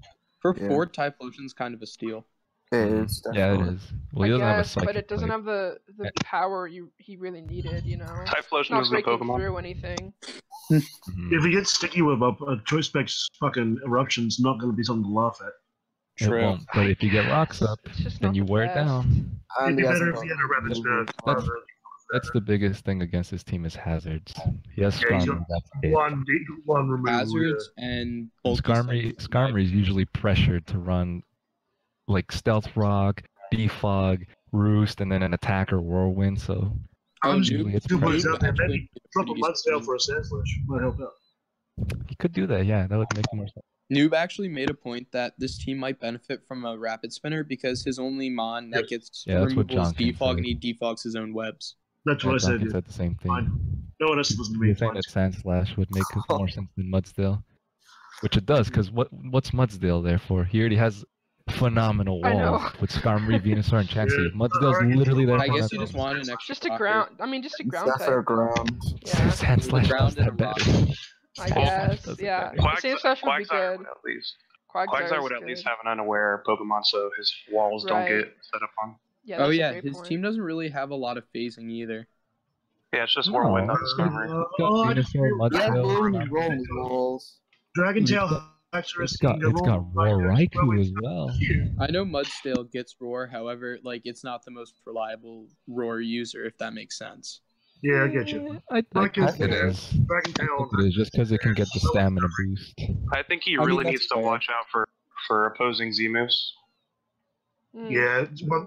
For 4, Typhlosion's kind of a steal. It is, Yeah, it is. Well, he doesn't have a psychic but it doesn't type. have the power he really needed, Typhlosion Not is the breaking Pokemon. through anything. If he gets sticky with a Choice Specs fucking eruption's not going to be something to laugh at. It won't, but if you get rocks up, then you wear it down. It'd be better if he had a rapid spin. That's the biggest thing against his team is hazards. He has Yeah, he's Skarmory, got that's it. one remove. Hazards and Skarmory is usually pressured to run like Stealth Rock, Defog, Roost, and then an attack or Whirlwind, so usually it's Two boys pressure. out there. Maybe drop a Mudstail for a Sandslash. Might help out. He could do that, yeah, that would make more sense. Noob actually made a point that this team might benefit from a rapid spinner because his only mon that gets that's what removal is Jonkin defog, said. and he defogs his own webs. That's what I said. Jonkin said the same thing. No one else listens to me. You're saying that Sandslash would make more sense than Mudstail, which it does, because what's Mudstail there for? He already has phenomenal walls with Skarmory, Venusaur, and Chansey. Mudstail's literally there. I guess you just want an extra. Just a ground. I mean, just a ground That's our type. ground. Yeah. Sandslash does that better. I guess. Yeah. Sandslash would be good. Quagsire would at least have an unaware Pokemon, so his walls don't get set up on. Yeah, oh yeah, his team doesn't really have a lot of phasing either. Yeah, it's just Whirlwind, not Skarmory. Venusaur, Mudstail. Dragon Tail. It's got Roar Raikou as well. I know Mudstail gets Roar, however, like it's not the most reliable Roar user, if that makes sense. Yeah, I get you. I think it is. Dragon Tail. It is just because it can get the stamina boost. I think he really needs to watch out for opposing Z moves. Yeah,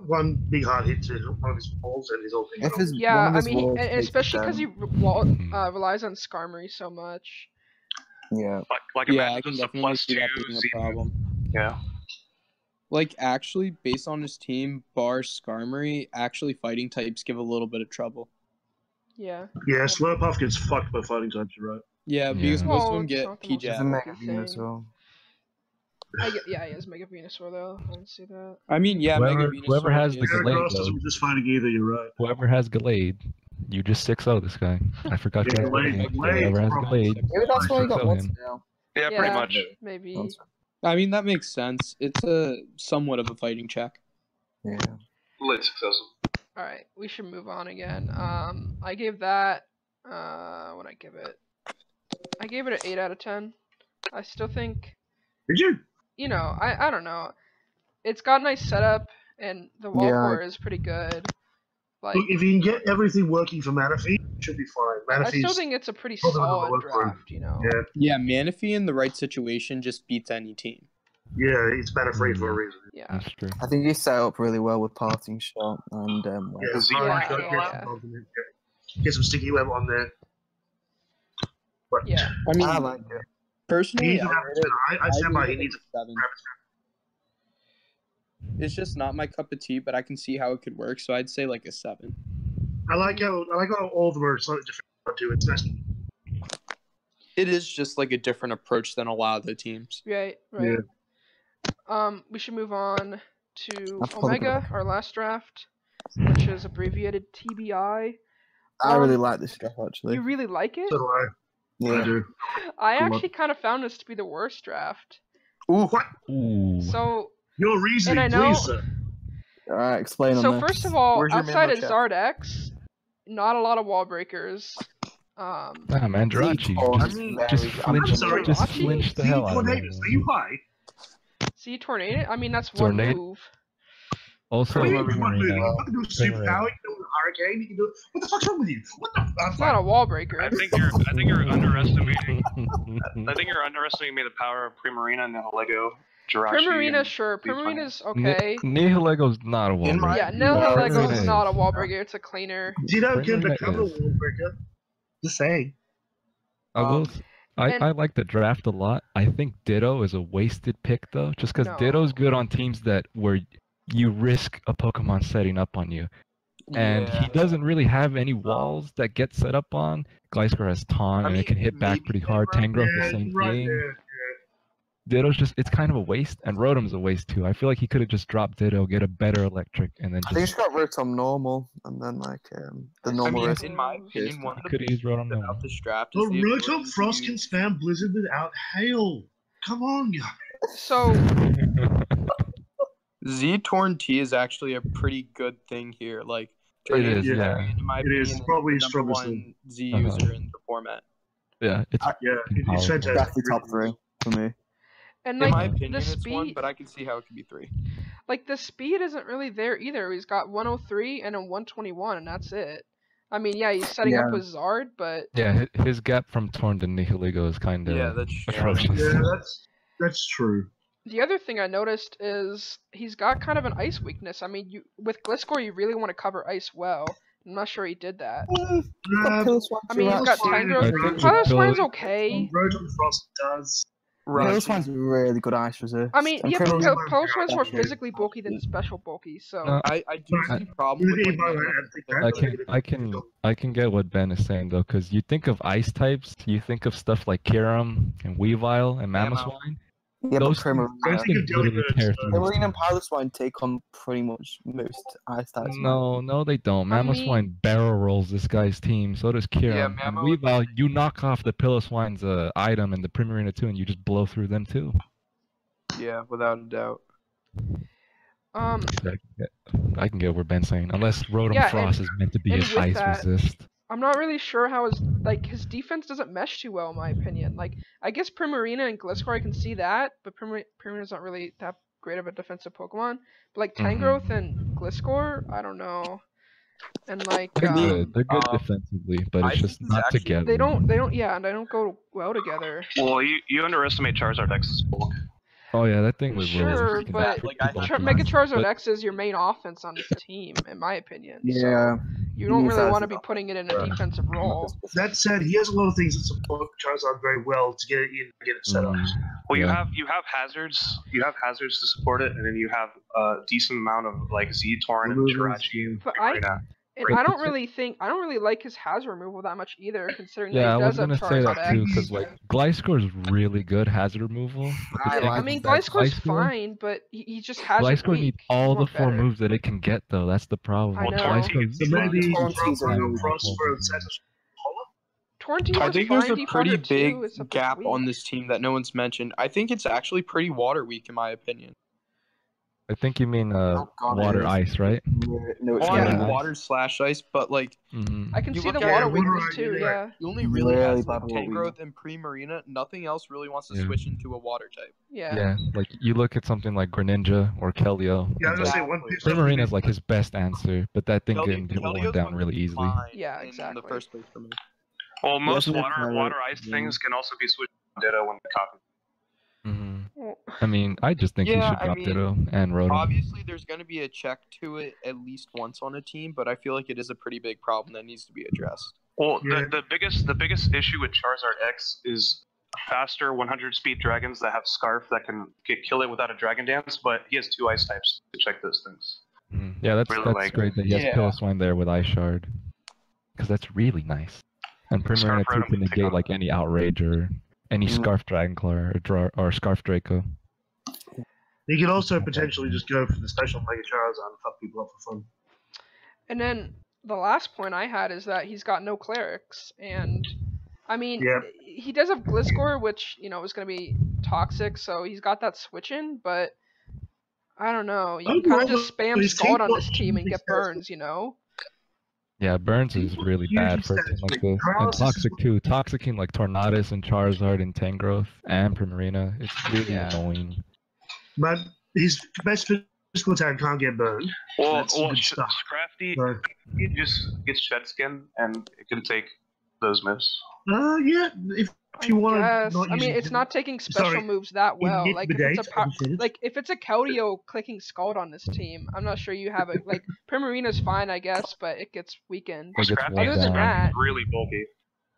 one big hard hit to one of his balls and his whole thing. Yeah, I mean, especially because he relies on Skarmory so much. Yeah. Like I can definitely see that being a problem. Yeah. Like, actually, based on his team, bar Skarmory, actually fighting types give a little bit of trouble. Yeah. Yeah, Slurpuff gets fucked by fighting types, right? Yeah, because most of them get P-Jab. He has Mega Venusaur though. I didn't see that. I mean, yeah, Mega Venusaur. Whoever has the Gallade, doesn't just fighting either, you're right. Whoever has Gallade, you just 6-0 this guy. I forgot you had Whoever has Gallade. Maybe that's why he got Mudstail. Yeah, pretty much. Maybe. I mean, that makes sense. It's a somewhat of a fighting check. Yeah. Late successful. Alright, we should move on again. I gave that what I give it? I gave it an 8 out of 10. I still think Did you? I don't know. It's got a nice setup and the wall core is pretty good. Like, look, if you can get everything working for Manaphy, it should be fine. I still think it's a pretty solid draft, Yeah, Manaphy in the right situation just beats any team. Yeah, it's better free for a reason. Yeah, that's true. I think he's set up really well with Parting Shot and get some sticky web on there. But yeah, I mean, I like it. Personally, I stand by. He needs a 7. It's just not my cup of tea, but I can see how it could work. So I'd say like a 7. I like how all of them are slightly different too. It's nice. It is just like a different approach than a lot of the teams. Right. Yeah. We should move on to Omega, our last draft, which is abbreviated TBI. I really like this draft actually. You really like it? So do I. Yeah. I do. I actually kind of found this to be the worst draft. Ooh, what? Ooh. So. Your reasoning, and I know, please, sir. Alright, explain on So this. first of all, outside of chat? Zardex, not a lot of wall breakers. Ah, man, Jirachi. Just flinch the hell out of him. Are you high? See Tornado? I mean, that's one move. Also, you can do super power, you can do hurricane, you can do. What the fuck's wrong with you? What the? It's not a wall breaker. I think you're underestimating. I think you're underestimating the power of Primarina and the Lego. Primarina, sure. Primarina's okay. Nihilego not a wall breaker. Yeah, Nihilego is not a wall breaker. It's a cleaner. Ditto can become a wall breaker. Just saying. I like the draft a lot. I think Ditto is a wasted pick though, just because Ditto's good on teams where you risk a Pokemon setting up on you. And he doesn't really have any walls that get set up on. Gliscor has Taunt, and it can hit back pretty hard. Tangrowth, the same thing. Ditto's it's kind of a waste, and Rotom's a waste too. I feel like he could have just dropped Ditto, get a better electric, and then just... I think he's got Rotom normal, and then the normal risk. In my opinion, one of the could use Rotom normal. About this draft is Rotom Frost can spam Blizzard without Hail. Come on, guys. So... Z-Torn T is actually a pretty good thing here. Like, it is, yeah. In my opinion, it is probably the number one Z user in the format. Yeah, it's fantastic. That's the top 3 for me. And in my opinion, it's 1, but I can see how it could be 3. Like, the speed isn't really there either. He's got 103 and a 121, and that's it. I mean, yeah, he's setting up with Zard, but... Yeah, his gap from Torn to Nihilego is kind of atrocious. Yeah, that's true. The other thing I noticed is he's got kind of an ice weakness. I mean, with Gliscor, you really want to cover ice well. I'm not sure he did that. I mean, he's got Tangrowth. Piloswine's okay. Rotom Frost does. Piloswine's really good ice resist. I mean, yeah, Piloswine's more physically bulky than special bulky, so... I do see problems with I can get what Ben is saying, though, because you think of ice types, you think of stuff like Kyurem and Weavile and Mamoswine. Yeah, those Primarina Primarina and Piloswine take on pretty much most ice types. No, they don't. Mamoswine barrel rolls this guy's team, so does Kyurem. Yeah, and Weavile, you knock off the Piloswine's item and the Primarina too, and you just blow through them too. Yeah, without a doubt. I can get where Ben's saying, unless Rotom Frost is meant to be his ice resist. I'm not really sure how his defense doesn't mesh too well, in my opinion. Like, I guess Primarina and Gliscor, I can see that, but Primarina's not really that great of a defensive Pokemon. But like Tangrowth and Gliscor, I don't know. And like they're good defensively, but it's just not together. They don't and they don't go well together. Well, you underestimate Charizard X's bulk. Oh yeah, that thing was sure, but Mega Charizard X is your main offense on the team, in my opinion. Yeah. So you don't really want to be putting it in a defensive role. That said, he has a lot of things that support Charizard very well to get it in, get it set up. Well, you have hazards. You have hazards to support it, and then you have a decent amount of like Z-Torn and Jirachi. But I don't really like his hazard removal that much either, considering that he does have Charizard X. Yeah, I was gonna say that too, because like Gliscor's really good hazard removal. I mean, Gliscor's fine, but he just has. Gliscor needs all the 4 moves that it can get, though. That's the problem. I know. I think there's a pretty big gap on this team that no one's mentioned. I think it's actually pretty water weak, in my opinion. I think you mean water ice, right? No, it's water/ice, but like I can see the water weakness too. Yeah. You only really have Tangrowth and Primarina. Nothing else really wants to switch into a water type. Yeah. Yeah, like you look at something like Greninja or Keldeo. Yeah, I was gonna say Primarina is like his best answer, but that thing can get worn down really easily. Yeah, exactly. In the first place for me. Well, most water ice things can also be switched to Ditto when the copy. I mean, I just think he should drop Ditto and Rotom. Obviously, there's going to be a check to it at least once on a team, but I feel like it is a pretty big problem that needs to be addressed. Well, the biggest issue with Charizard X is faster 100 speed dragons that have Scarf that can kill it without a Dragon Dance, but he has 2 ice types to check those things. Yeah, that's great that he has Piloswine there with Ice Shard, because that's really nice. And Primarina too can negate like any Outrage or any Scarf Dragonclaw or Scarf Draco. He could also potentially just go for the special Mega Charizard and fuck people up for fun. And then the last point I had is that he's got no Clerics, and I mean he does have Gliscor, which is going to be toxic, so he's got that switch in, but I don't know. You can kind of just spam Scald on this team and get burns, Yeah, Burns is really bad for a team like this. And Toxic too. Toxicking like Tornadus and Charizard and Tangrowth and Primarina. It's really annoying. But his best physical attack can't get burned. Well Scrafty, he just gets Shed Skin, and it can take those moves. Yeah, if you want to. I mean, it's not taking special moves that well. Like if it's a Keldeo clicking Scald on this team, I'm not sure you have it. Like Primarina's fine, I guess, but it gets weakened. Other than that, really bulky.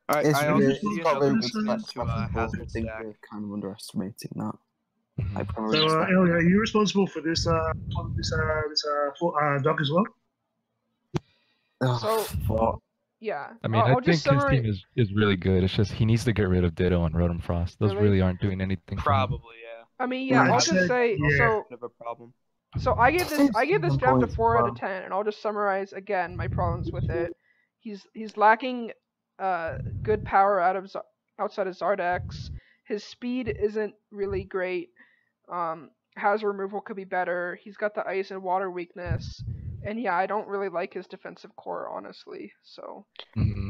I also see another weakness to I Hazard think stack. we're kind of underestimating that. So, are you responsible for this doc as well? So, yeah. I mean, I'll I think just summarize... his team is really good. It's just he needs to get rid of Ditto and Rotom Frost. Those really aren't doing anything. Probably, yeah. I mean, yeah. I'll just say So I gave this draft a 4 out of 10, and I'll just summarize again my problems with it. He's lacking good power outside of Zardex. His speed isn't really great. Hazard removal could be better. He's got the ice and water weakness. And yeah, I don't really like his defensive core, honestly. So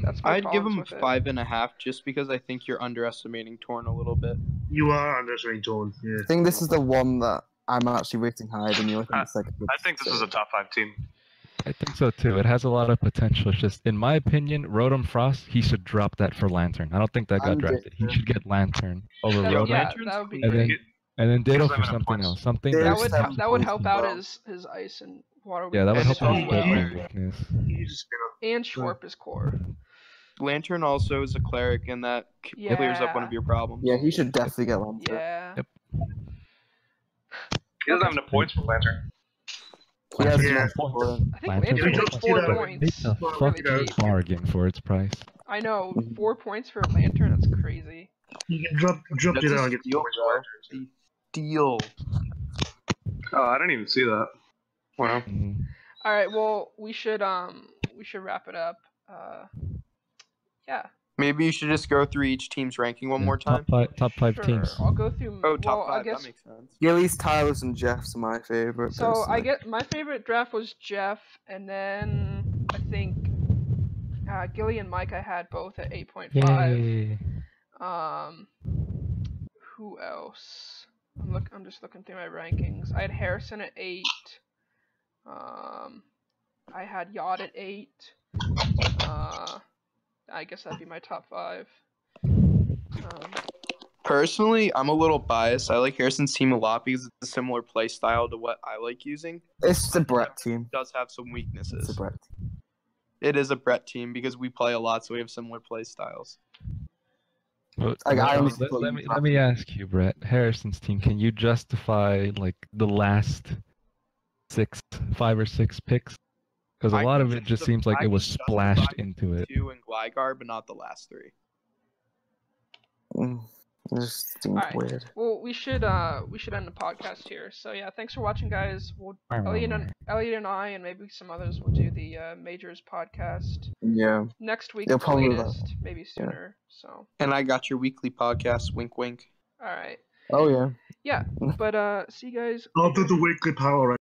that's my I'd give him with 5.5 just because I think you're underestimating Torn a little bit. You are underestimating Torn. Yeah. I think this is the one that I'm actually rating higher than you. I think this is a top 5 team. I think so too. It has a lot of potential. It's just, in my opinion, Rotom Frost, he should drop that for Lantern. I don't think that got drafted. He should get Lantern over Rotom. Yeah, that would be great. And then Ditto for something else. That would help out his ice and water weakness. Yeah, that would help out his water weakness. And Schwarp is core. Lantern also is a cleric, and that clears up one of your problems. Yeah, he should definitely get Lantern. Yeah. Yep. He doesn't have enough points for Lantern. He has enough points. I think Lantern gets 4 points. It's a fucking bargain for its price. I know, 4 points for a Lantern, that's crazy. You can drop it down and get 4 points for Lantern. Deal. Oh, I didn't even see that. Wow. Alright, well, we should wrap it up. Yeah. Maybe you should just go through each team's ranking one more time. Top five teams. I'll go through. Top 5. I guess... That makes sense. Gilly's, Tyler's, and Jeff's are my favorite. So personally. I get my favorite draft was Jeff, and then I think Gilly and Mike I had both at 8.5. Who else? I'm just looking through my rankings. I had Harrison at 8. I had Yacht at 8. I guess that'd be my top 5. Personally, I'm a little biased. I like Harrison's team a lot because it's a similar play style to what I like using. It's the Brett team. It does have some weaknesses. It's a Brett team. It is a Brett team because we play a lot, so we have similar play styles. Well, let me ask you, Brett. Harrison's team, can you justify like the last 5 or 6 picks? Because a lot of it just seems like it was splashed into it. 2 and Gligar, but not the last 3. It just seems weird. Well, we should end the podcast here. So yeah, thanks for watching, guys. Elliot and I, and maybe some others will do the Majors podcast. Yeah. Next week, at the latest, maybe sooner. Yeah. So. And I got your weekly podcast. Wink, wink. All right. Oh yeah. Yeah, but see you guys. I'll do the weekly power.